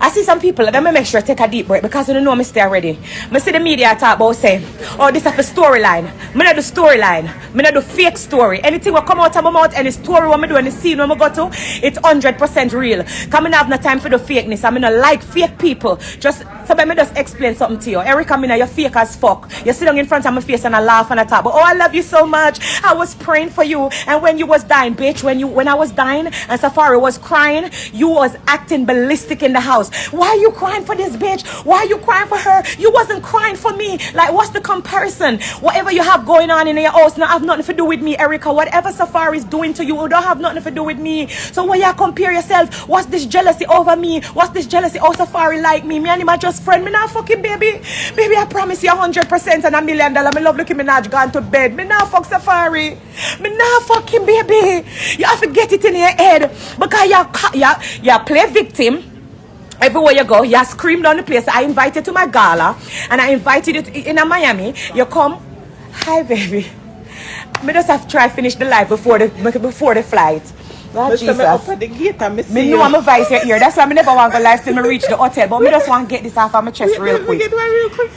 I see some people, let me make sure I take a deep breath, because you don't know me stay already. I see the media talk about say, oh, this is a storyline. I not do storyline. I not do fake story. Anything will come out of my mouth, any story what I do, any scene when I go to, it's 100% real. Because I have no time for the fakeness. I not like fake people. Just, so let me just explain something to you. Erica Mena, you're fake as fuck. You sit down in front of my face and I laugh and I talk, but oh, I love you so much. I was praying for you. And when you was dying, bitch, when I was dying and Safari was crying, you was acting ballistic in the house. Why are you crying for this bitch? Why are you crying for her? You wasn't crying for me. Like, what's the comparison? Whatever you have going on in your house now have nothing to do with me, Erica. Whatever Safari is doing to you, it don't have nothing to do with me. So when you compare yourself, what's this jealousy over me? What's this jealousy? Oh, Safari like me. Me and him are just friend. Me not fucking baby. Baby, I promise you 100% and $1 million. Me love Nicki Minaj gone to bed. Me not fuck Safari. Me not fucking baby. You have to get it in your head, because you play victim. Everywhere you go, you scream down the place. I invited you to my gala, and I invited you in Miami. You come, hi baby. Me just have to try finish the live before the flight. Lord Jesus. Up at the gate and Me know I'm a vice your ear. That's why I never want to go live till me reach the hotel. But me just want to get this off of my chest real quick. Get one real quick.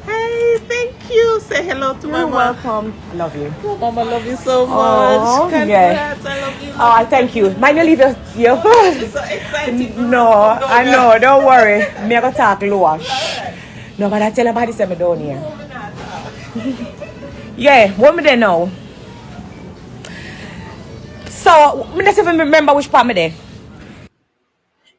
Hey, thank you. Say hello to You're Mama. welcome. I love you. Mama, love you so much. Oh, Congrats. yeah. I love you. Oh, thank you. Mind you leave your It's so exciting. No, I know. Don't worry. Me gonna talk lower. No, but I tell about this I'm down here. Yeah, what me there now? So, me not even remember which part me there.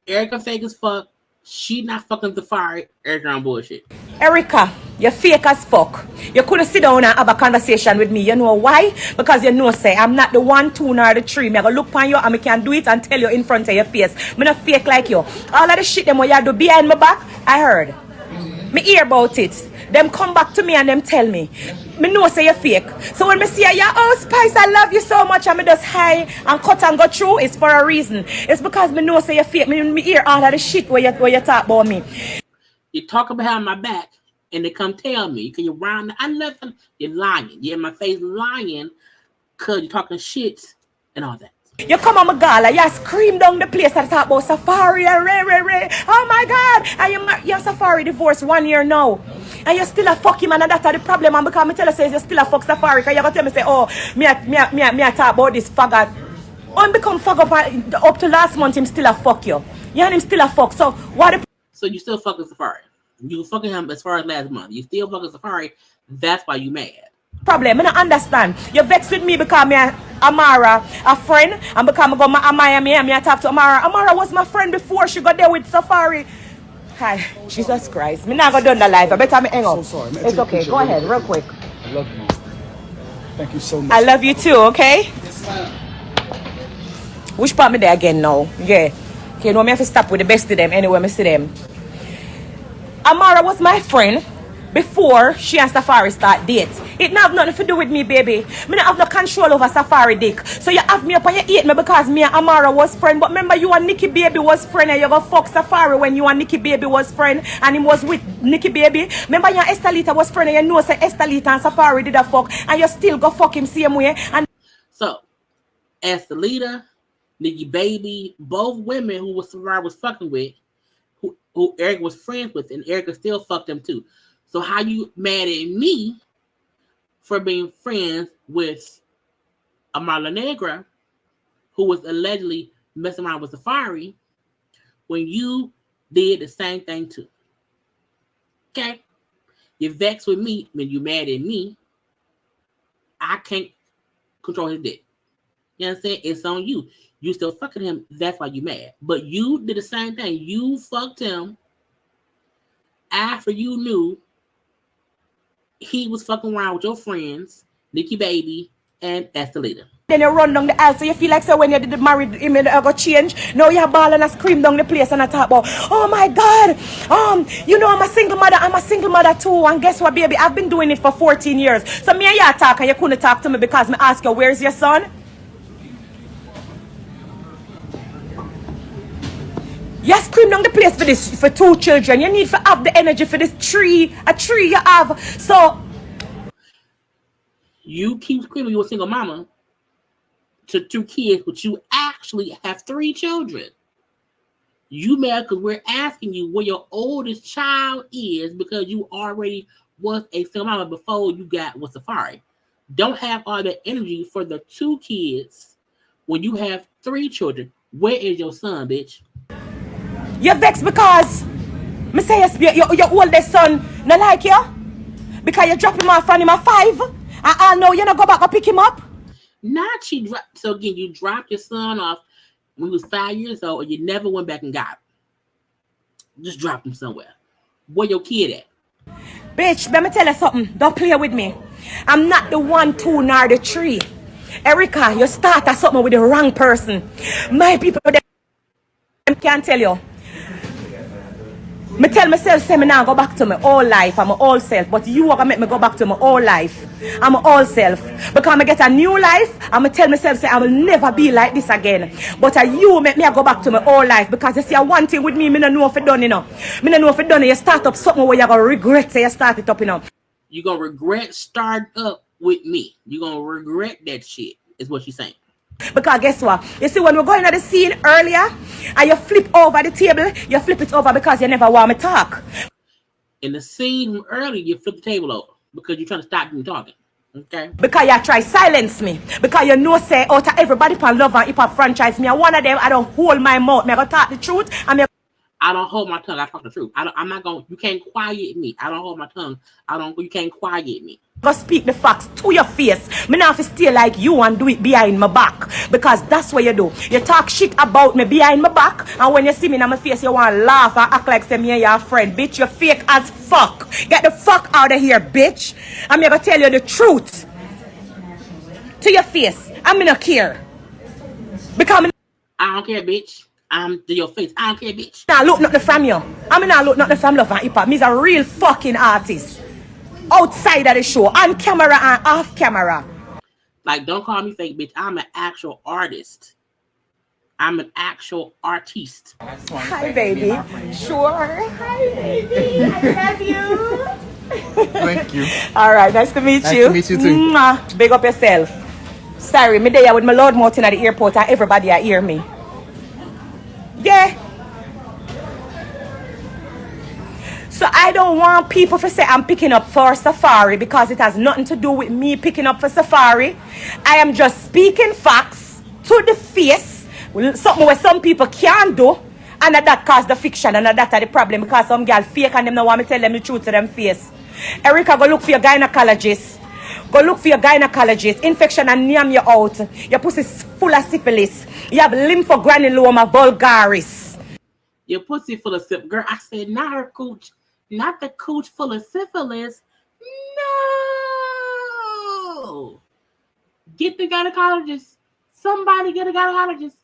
Erica fake as fuck. She not fucking Safari. Erica on bullshit. Erica, you're fake as fuck. You couldn't sit down and have a conversation with me. You know why? Because you know, say, I'm not the 1, 2, nor the 3. Me I go look on you and I can do it and tell you in front of your face. Me not fake like you. All of the shit them what you do behind my back, I heard. Me hear about it. Them come back to me and them tell me. Me know say you're fake. So when me see you, oh Spice, I love you so much, and me just high and cut and go through, it's for a reason. It's because me know say you're fake. Me hear all of the shit where you talk about me. You talk behind my back and they come tell me, can you round? I love them. You're lying. You're in my face lying because you're talking shit and all that. You come on my gala, you scream down the place and talk about Safari and Ray. Oh my God. And you're Safari divorced 1 year now. And you still a fuck him, and that's the problem. And because me tell you say you still a fuck Safari, because you gonna tell me say, oh, me a talk about this faggot. When become fag up to last month, him still a fuck you. You and him still a fuck. So what the So you still fucking Safari. You fucking him as far as last month. You still fucking Safari. That's why you mad. problem? I don't understand. You vex with me because me Amara a friend, and because I go Miami and I talk to Amara. Amara was my friend before she got there with Safari. Hi, Jesus Christ. Me not gonna do the live. I better me hang up. So sorry. It's okay. Go ahead, real quick. I love you. Thank you so much. I love you too, okay? Which part me there again now? Yeah. Okay, no, me have to stop with the best of them anyway, me see them. Amara was my friend before she and Safari start dates. It not have nothing to do with me, baby. Me not have no control over Safari dick. So you have me up and you hate me because me and Amara was friend. But remember you and Nikki Baby was friend and you go fuck Safari when you and Nikki Baby was friend and him was with Nikki Baby. Remember you and Estelita was friend and you know say Estelita and Safari did a fuck and you still go fuck him same way. And so, Estelita, Nikki Baby, both women who Safari was fucking with, who Eric was friends with, and Erica still fucked them too. So how you mad at me for being friends with Amara Negra, who was allegedly messing around with Safari, when you did the same thing too? Okay? You're vexed with me when you mad at me. I can't control his dick. You know what I'm saying? It's on you. You still fucking him. That's why you mad. But you did the same thing. You fucked him after you knew he was fucking around with your friends, Nikki Baby and Estelita. Then you run down the aisle, so you feel like so when you did married him, you go change. Now you ball and I scream down the place and I talk about, oh my God, you know I'm a single mother too. And guess what, baby? I've been doing it for 14 years. So me and you talk and you couldn't talk to me because me ask you, where's your son? You scream down the place for 2 children. You need to have the energy for this tree. A tree you have. So you keep screaming you're a single mama to 2 kids, but you actually have 3 children. You mad because we're asking you where your oldest child is because you already was a single mama before you got with Safari. Don't have all that energy for the 2 kids when you have 3 children. Where is your son, bitch? you're vexed because me say your oldest son not like you? Because you drop him off from him at 5 and I know you not go back and pick him up? Not she dropped. So again, you dropped your son off when he was 5 years old and you never went back and got him. Just dropped him somewhere. Where your kid at? Bitch, let me tell you something. Don't play with me. I'm not the 1, 2, nor the 3. Erica, you started something with the wrong person. My people can't tell you. Me tell myself, say me now go back to my old life. I'm my old self. But you are going to make me go back to my old life. I'm my old self. Because I get a new life, I'm going to tell myself, say I will never be like this again. But you make me go back to my old life. Because you see, one thing with me, I don't know if it's done, you know. I don't know if it's done. You start up something where you're going to regret, say you start it up, you know. You're going to regret start up with me. You're going to regret that shit, is what she's saying. Because guess what? You see, when we're going to the scene earlier, and you flip over the table, you flip it over because you never want me talk. In the scene from earlier, you flip the table over because you're trying to stop me talking. Okay? Because you try silence me. Because you know, say, out of everybody from Love and Hip Hop franchise, me, one of them, I don't hold my mouth. Me, I go talk the truth. And me, I don't hold my tongue. I talk the truth. I'm not going. You can't quiet me. I don't hold my tongue. You can't quiet me. go speak the facts to your face. Me not have to stay like you and do it behind my back. Because that's what you do. You talk shit about me behind my back. And when you see me in my face, you want to laugh and act like say me and your friend. Bitch, you're fake as fuck. Get the fuck out of here, bitch. I'm going to tell you the truth. To your face. I'm going to care. Because I don't care, bitch. I'm to your face. I don't care, bitch. I look nothing from you. I mean, I look nothing from Love and Hip Hop. Me's a real fucking artist. Outside of the show, on camera and off camera. Like, don't call me fake, bitch. I'm an actual artist. I'm an actual artiste. Hi, baby. Sure. Hi, baby. I love you. Thank you. All right, nice to meet you. Nice to meet you too. Mwah. Big up yourself. Sorry, me there with my loud mouth in at the airport and everybody hear me. Yeah. So I don't want people to say I'm picking up for Safari because it has nothing to do with me picking up for Safari. I am just speaking facts to the face, something where some people can't do, and that cause the fiction, and that's the problem because some girl fake and them don't want me to tell them the truth to them face. Erica, go look for your gynecologist. Go look for your gynecologist. Infection and name you out. Your pussy's full of syphilis. You have lymphogranuloma vulgaris. Your pussy full of syphilis. Girl, I said not her cooch. Not the cooch full of syphilis. No. Get the gynecologist. Somebody get a gynecologist.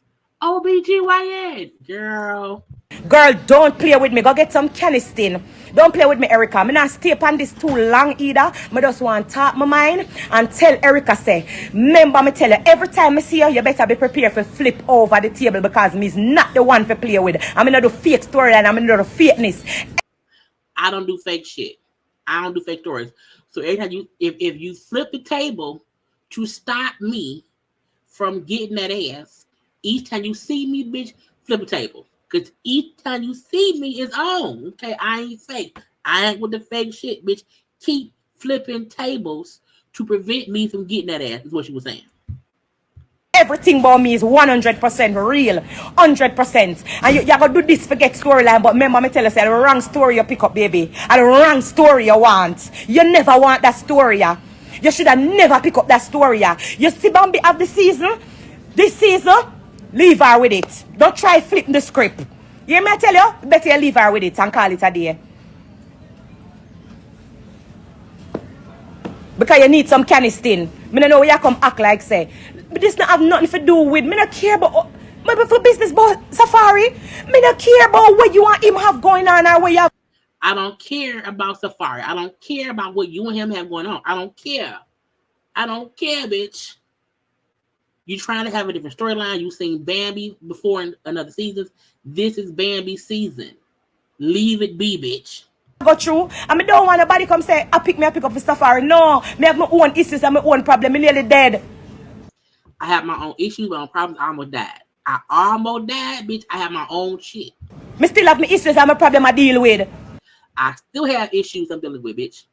OBGYN. Girl. Girl, don't play with me. Go get some canistin. Don't play with me, Erica. I'm not stay up on this too long either. I just want to talk my mind and tell Erica, say, remember me tell you, every time I see you, you better be prepared for flip over the table because me's not the one to play with. I'm not do fake storyline. I'm not do fakeness. I don't do fake shit. I don't do fake stories. So every time if you flip the table to stop me from getting that ass, each time you see me, bitch, flip the table. Because each time you see me is on. Okay, I ain't fake. I ain't with the fake shit, bitch. Keep flipping tables to prevent me from getting that ass, is what she was saying. Everything about me is 100% real. 100%. And you gotta do this forget storyline, but remember me tell you, say the wrong story you pick up, baby. And the wrong story you want. You never want that story, yeah. You should have never pick up that story, yeah. You see Bambi of the season? This season? Leave her with it. Don't try flipping the script. You hear me tell you? Better you leave her with it and call it a day. Because you need some canistin. Me don't know where you come act like say. But this not have nothing to do with. Me not care about maybe for business about Safari. Me not care about what you want him have going on or what you have. I don't care about Safari. I don't care about what you and him have going on. I don't care. I don't care, bitch. You trying to have a different storyline. You seen Bambi before in another season. This is Bambi's season. Leave it be, bitch. Go through. I mean, don't want nobody come say, I pick up for Safari. No, me have my own issues and my own problem. Me nearly dead. I have my own issues, my own problems. I almost died. I almost died, bitch. I have my own shit. Me still have my issues and my problem I deal with. I still have issues I'm dealing with, bitch.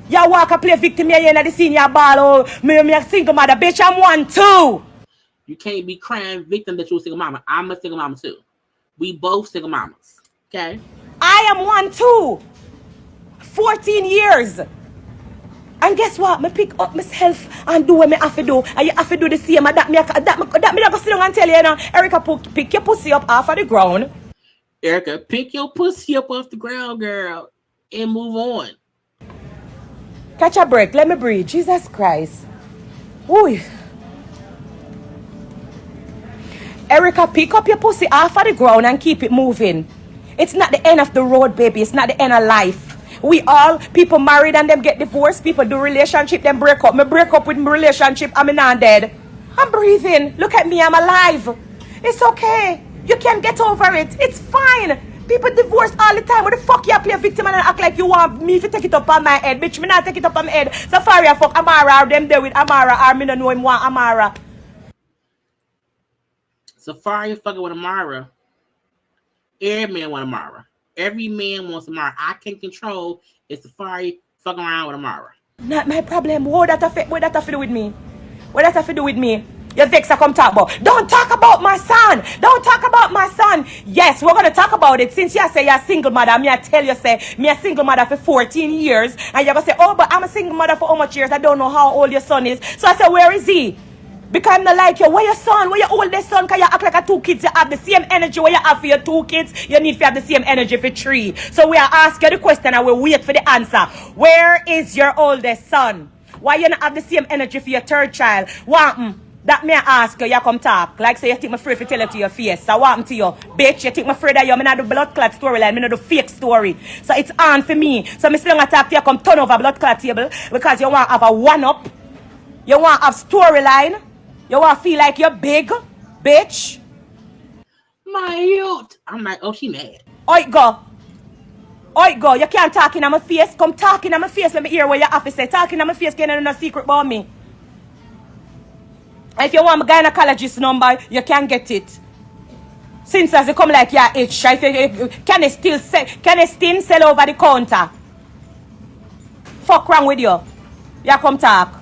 You walk and play victim here in the senior ball. Oh, me a single mother, bitch. I'm one too. You can't be crying victim that you're a single mama. I'm a single mama too. We both single mamas. Okay? I am one too. 14 years. And guess what? Me pick up myself and do what me have to do. And you have to do the same. And that me not go sit down and tell you, now, Erica, pick your pussy up off of the ground. Erica, pick your pussy up off the ground, girl, and move on. Catch a break. Let me breathe. Jesus Christ. Ooh. Erica, pick up your pussy off of the ground and keep it moving. It's not the end of the road, baby. It's not the end of life. We all, people married and them get divorced. People do relationship, then break up. Me break up with my relationship. I'm not dead. I'm breathing. Look at me. I'm alive. It's okay. You can get over it. It's fine. People divorce all the time. What the fuck you play a victim and act like you want me to take it up on my head? Bitch, me not take it up on my head. Safari fuck Amara or them there with Amara or me don't know him want Amara. Safari fucking with Amara. Every man want Amara. Every man wants Amara. I can control if Safari fucking around with Amara. Not my problem. What that have to do with me? What that have to do with me? Your vex come talk about. Don't talk about my son. Don't talk about my son. Yes, we're gonna talk about it. Since you say you're a single mother, me I tell you say me a single mother for 14 years, and you're gonna say, oh, but I'm a single mother for how much years? I don't know how old your son is. So I say, where is he? Because I'm not like you. Where your son? Where your oldest son? Because you act like a 2 kids. You have the same energy where you have for your 2 kids. You need to have the same energy for 3. So we are asking the question and we wait for the answer. Where is your oldest son? Why you not have the same energy for your 3rd child? What? That may I ask you, you come talk. Like say you think me afraid to tell it to your face. So what happened to you? Bitch, you think me afraid that you not do blood clot storyline, me not do fake story. So it's on for me. So me still gonna talk to you, come turn over blood clot table because you want to have a one-up. You want to have storyline. You want to feel like you're big, bitch. My youth. I'm like, oh, she mad. Oi, go. Oi, go. You can't talk in my face. Come talk in my face. Let me hear what your office say. Talk in my face. Can't no secret about me. If you want my gynecologist number, you can get it. Since as you come like you're itch, can it still sell over the counter? Fuck wrong with you? You come talk.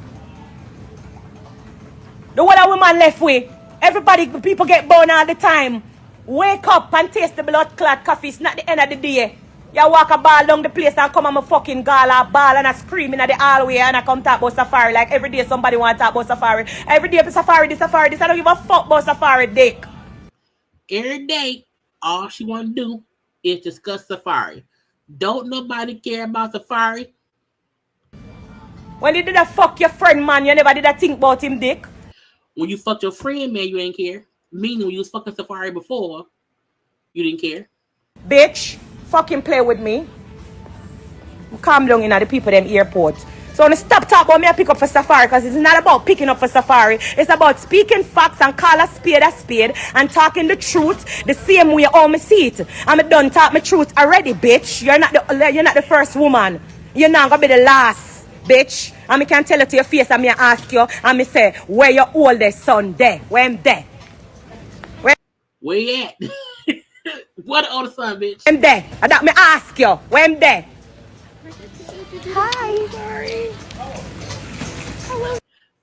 The one woman left with. Everybody, people get born all the time. Wake up and taste the blood clot coffee. It's not the end of the day. You walk a ball down the place and come on my fucking gala ball and I screaming at the hallway and I come talk about safari. Like every day somebody want to talk about safari. Every day safari, this safari, this. I don't give a fuck about safari, dick. Every day, all she want to do is discuss safari. Don't nobody care about safari. When you did that fuck your friend, man, you never did that think about him, dick. When you fucked your friend, man, you ain't care. Meaning when you was fucking safari before, you didn't care. Bitch, fucking play with me. Calm down in the people them airport. So when stop talking about me, I pick up for safari because it's not about picking up for safari. It's about speaking facts and call a spade and talking the truth the same way all me see it. I'm done talk my truth already, bitch. You're not the first woman. You're not gonna be the last, bitch. And I can tell you to your face and me ask you and me say, where your oldest son there? Where him there? Where you at? What the oldest son, bitch? I'm there. And that me ask you, where him there? Hi. Sorry.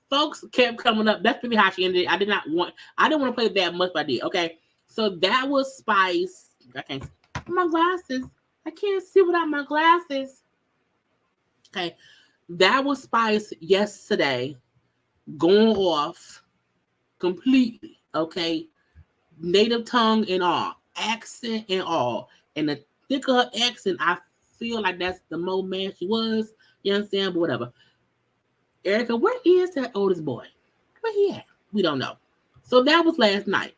Folks kept coming up. That's pretty how she ended it. I didn't want to play that much, but I did. Okay. So that was Spice. I can't see my glasses. I can't see without my glasses. Okay. That was Spice yesterday going off completely. Okay. Native tongue and all. Accent and all. And the thick of her accent, I feel like that's the more man she was. You understand? But whatever. Erica, where is that oldest boy? Where he at? We don't know. So that was last night.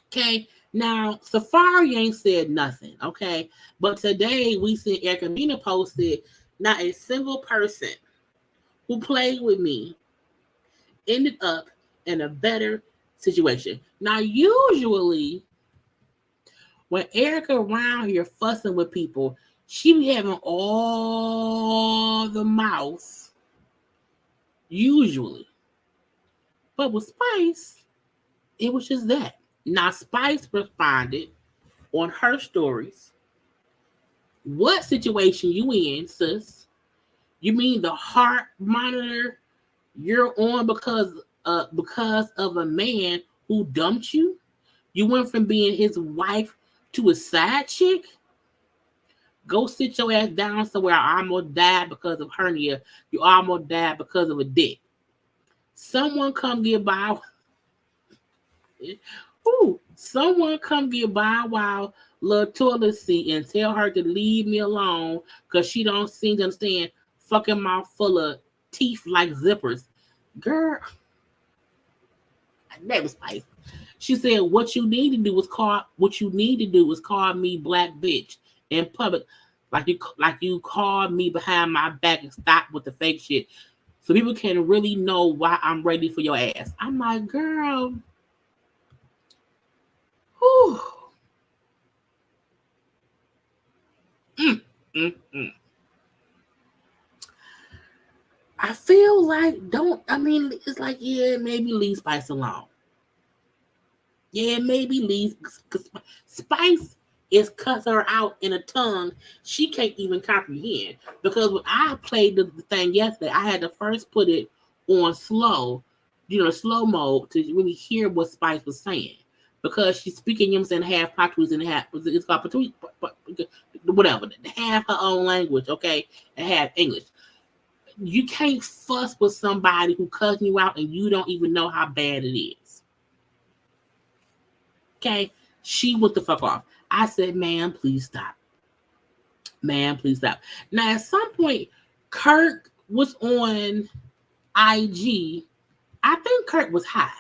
Okay. Now, Safari ain't said nothing. Okay. But today we see Erica Mena posted not a single person who played with me ended up in a better situation. Now, usually when Erica around here fussing with people, she be having all the mouth. Usually. But with Spice, it was just that. Now, Spice responded on her stories. What situation you in, sis? You mean the heart monitor you're on because of a man who dumped you? You went from being his wife to a side chick? Go sit your ass down somewhere. I almost died because of hernia. You almost died because of a dick. Someone come get by. Ooh, someone come get by while little toilet seat and tell her to leave me alone because she don't seem to understand fucking mouth full of teeth like zippers. Girl, that was Spice. She said, what you need to do is call me black bitch in public, like you called me behind my back and stop with the fake shit, so people can really know why I'm ready for your ass. I'm like, girl, whew. I feel like it's like, yeah, maybe leave Spice alone. Yeah, maybe Lee. Spice is cuts her out in a tongue she can't even comprehend. Because when I played the thing yesterday, I had to first put it on slow, slow mode to really hear what Spice was saying. Because she's speaking, half Patu's and half, it's called Patu, whatever, half her own language, okay, and half English. You can't fuss with somebody who cussing you out and you don't even know how bad it is. Okay? She went the fuck off. I said, ma'am, please stop. Ma'am, please stop. Now, at some point, Kurt was on IG. I think Kurt was high.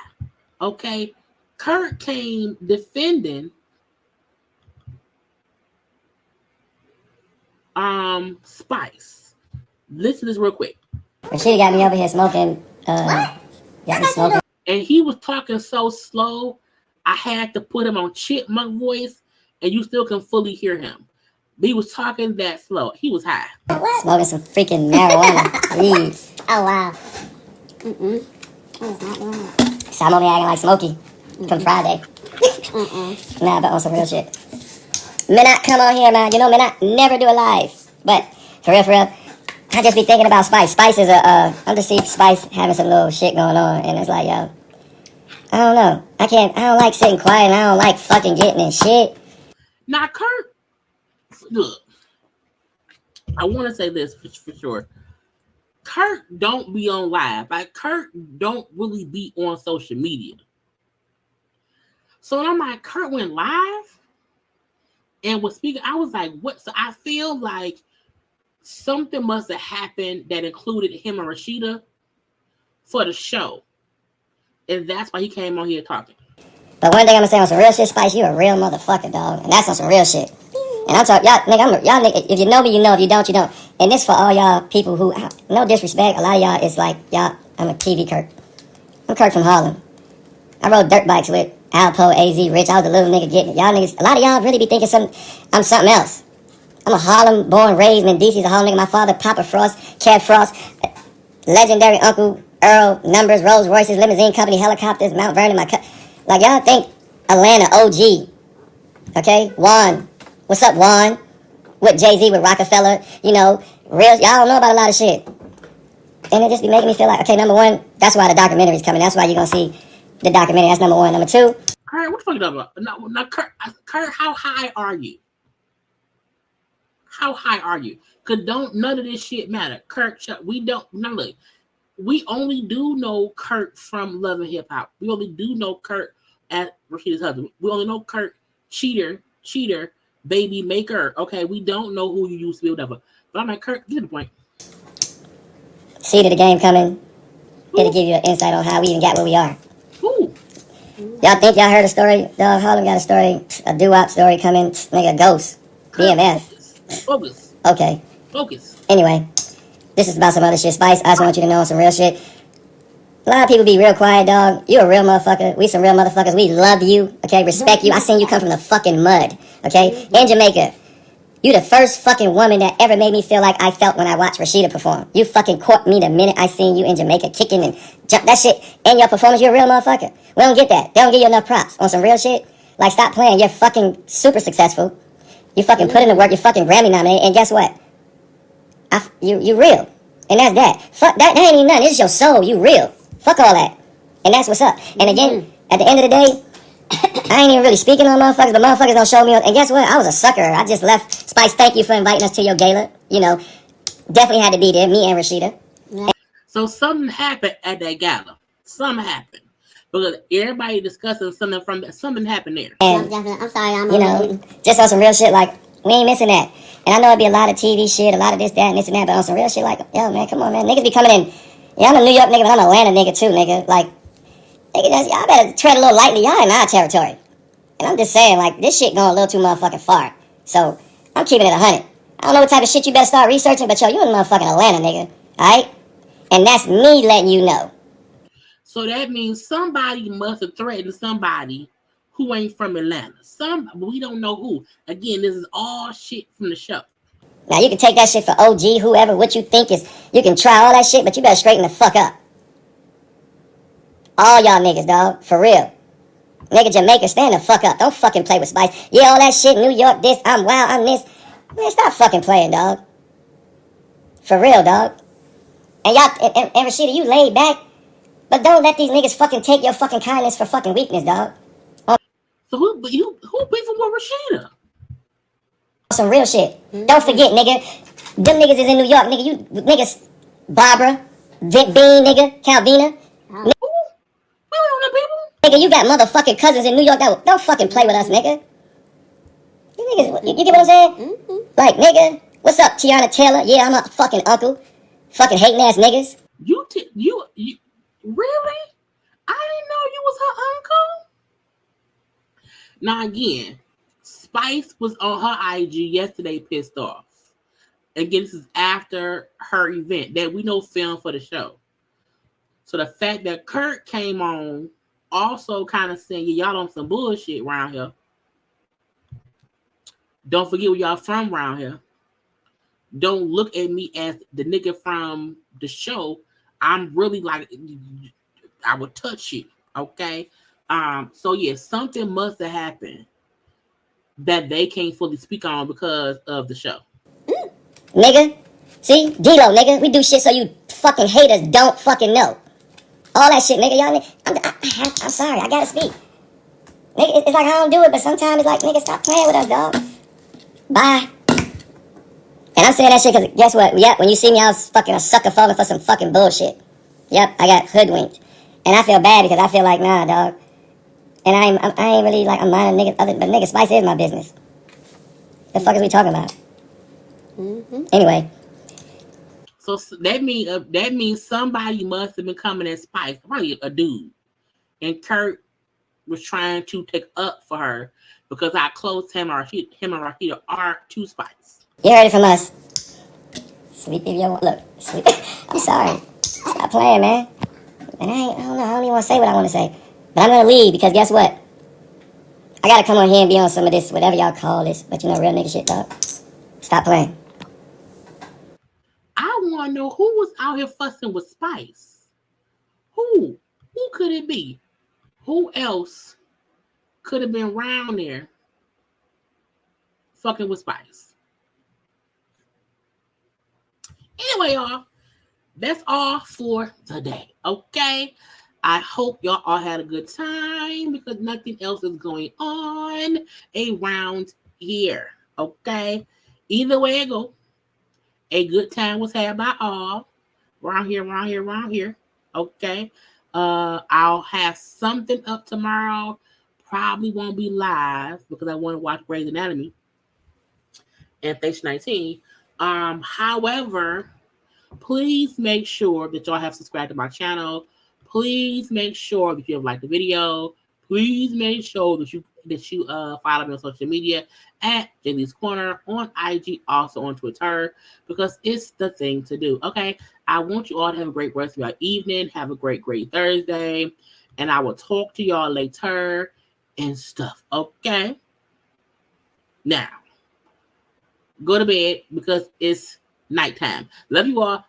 Okay? Kurt came defending Spice. Listen to this real quick. She got me over here smoking. Got me smoking. And he was talking so slow, I had to put him on chipmunk voice, and you still can fully hear him. But he was talking that slow. He was high. Smoking some freaking marijuana. Weed. Oh, wow. So I'm only acting like Smokey from Friday. Nah, but on some real shit. Mena, come on here, man. You know, Mena never do a live. But for real, I just be thinking about Spice. Spice is I'm just seeing Spice having some little shit going on, and it's like, yo, I don't know. I don't like sitting quiet, and I don't like fucking getting in shit. Now, Kurt, look, I want to say this for sure. Kurt don't be on live. Like, Kurt don't really be on social media. So I'm like, Kurt went live and was speaking. I was like, what? So I feel like something must have happened that included him and Rashida for the show. And that's why he came on here talking. But one thing I'm gonna say on some real shit, Spice, you a real motherfucker, dog. And that's on some real shit. And I'm talking, y'all nigga, if you know me, you know. If you don't, you don't. And this for all y'all people who, no disrespect, a lot of y'all is like, y'all, I'm a TV Kirk. I'm Kirk from Harlem. I rode dirt bikes with Alpo, AZ, Rich. I was a little nigga getting it. Y'all niggas, a lot of y'all really be thinking I'm something else. I'm a Harlem born, raised in DC's a Harlem nigga. My father, Papa Frost, Kev Frost, legendary Uncle Earl, Numbers, Rolls Royces, limousine company, helicopters, Mount Vernon. Like y'all think Atlanta OG. Okay, Juan. What's up, Juan? With Jay-Z, with Rockefeller, real, y'all don't know about a lot of shit. And it just be making me feel like, okay, number one, that's why the documentary's coming. That's why you're going to see the documentary. That's number one. Number two. Kurt, what the fuck you talking about? Now, Kurt, how high are you? How high are you? Because none of this shit matter. Kurt, look, we only do know Kurt from Love and Hip Hop. We only do know Kurt as Rashida's husband. We only know Kurt cheater, baby maker. Okay, we don't know who you used to be, whatever. But I'm like, Kurt, get to the point. See to the game coming. It'll give you an insight on how we even got where we are. Ooh. Y'all think y'all heard a story? Dog, Harlem got a story, a doo-wop story coming. Nigga, Ghost. Kurt, BMF. Focus. Okay. Focus. Anyway, this is about some other shit. Spice, I just want you to know some real shit. A lot of people be real quiet, dog. You a real motherfucker. We some real motherfuckers. We love you, okay? Respect you. I seen you come from the fucking mud, okay? In Jamaica. You the first fucking woman that ever made me feel like I felt when I watched Rashida perform. You fucking caught me the minute I seen you in Jamaica kicking and jump. That shit in your performance, you're a real motherfucker. We don't get that. They don't give you enough props on some real shit. Like, stop playing. You're fucking super successful. You fucking put in the work. You're fucking Grammy nominated. And guess what? You real. And that's that. Fuck, that ain't even nothing. This is your soul. You real. Fuck all that. And that's what's up. And again, at the end of the day, I ain't even really speaking on motherfuckers, but motherfuckers don't show me. And guess what? I was a sucker. I just left. Spice, thank you for inviting us to your gala. Definitely had to be there. Me and Rashida. Yeah. So something happened at that gala. Something happened. Because everybody discussing something happened there. And, I'm sorry, just on some real shit, like, we ain't missing that. And I know it'd be a lot of TV shit, a lot of this, that, and this and that, but on some real shit, like, yo, man, come on, man. Niggas be coming in. Yeah, I'm a New York nigga, but I'm an Atlanta nigga too, nigga. Like, nigga, y'all better tread a little lightly. Y'all in our territory. And I'm just saying, like, this shit going a little too motherfucking far. So, I'm keeping it 100. I don't know what type of shit you better start researching, but yo, you in motherfucking Atlanta, nigga. Alright? And that's me letting you know. So that means somebody must have threatened somebody who ain't from Atlanta. We don't know who. Again, this is all shit from the show. Now, you can take that shit for OG, whoever, what you think is, you can try all that shit, but you better straighten the fuck up. All y'all niggas, dog. For real. Nigga, Jamaica, stand the fuck up. Don't fucking play with Spice. Yeah, all that shit, New York, this, I'm wild, I'm this. Man, stop fucking playing, dog. For real, dog. And y'all, and Rashida, you laid back. But don't let these niggas fucking take your fucking kindness for fucking weakness, dog. So who beefing with Rashida? Some real shit. Don't forget, nigga. Them niggas is in New York, nigga. You niggas, Barbara, Bean, nigga, Calvina. Who? We on the people? Nigga, you got motherfucking cousins in New York that will, don't fucking play with us, nigga. You niggas, you get what I'm saying? Like, nigga, what's up, Tiana Taylor? Yeah, I'm a fucking uncle. Fucking hating ass niggas. You really? I didn't know you was her uncle. Now again, Spice was on her IG yesterday pissed off. Again, this is after her event that we know filmed for the show. So the fact that Kurt came on also kind of saying, yeah, y'all on some bullshit around here. Don't forget where y'all from around here. Don't look at me as the nigga from the show. I'm really like, I would touch you, okay? So yeah, something must have happened that they can't fully speak on because of the show. Nigga, see, D-Lo, nigga, we do shit so you fucking haters don't fucking know. All that shit, nigga, y'all, I'm sorry, I gotta speak. Nigga, it's like I don't do it, but sometimes it's like, nigga, stop playing with us, dog. Bye. And I'm saying that shit because guess what? Yep, when you see me, I was fucking a sucker falling for some fucking bullshit. Yep, I got hoodwinked. And I feel bad because I feel like, nah, dog. And I ain't really like, I'm minding niggas, but nigga, Spice is my business. The fuck is we talking about? Anyway. So that means somebody must have been coming at Spice, probably a dude. And Kurt was trying to take up for her because how close him and Rashida are to Spice. You heard it from us. Sleep if you want. Look, sleep. I'm sorry. Stop playing, man. And I don't know. I don't even want to say what I want to say. But I'm going to leave because guess what? I got to come on here and be on some of this, whatever y'all call this. But you know, real nigga shit, dog. Stop playing. I want to know who was out here fussing with Spice. Who? Who could it be? Who else could have been around there fucking with Spice? Anyway, y'all, that's all for today, okay? I hope y'all all had a good time because nothing else is going on around here, okay? Either way it go, a good time was had by all. Around here, okay? I'll have something up tomorrow. Probably won't be live because I want to watch Grey's Anatomy and Station 19. However, please make sure that y'all have subscribed to my channel. Please make sure that you have liked the video. Please make sure that you follow me on social media at JayLeesCorner on IG, also on Twitter, because it's the thing to do. Okay, I want you all to have a great rest of your evening. Have a great Thursday, and I will talk to y'all later and stuff. Okay, now go to bed because it's nighttime. Love you all.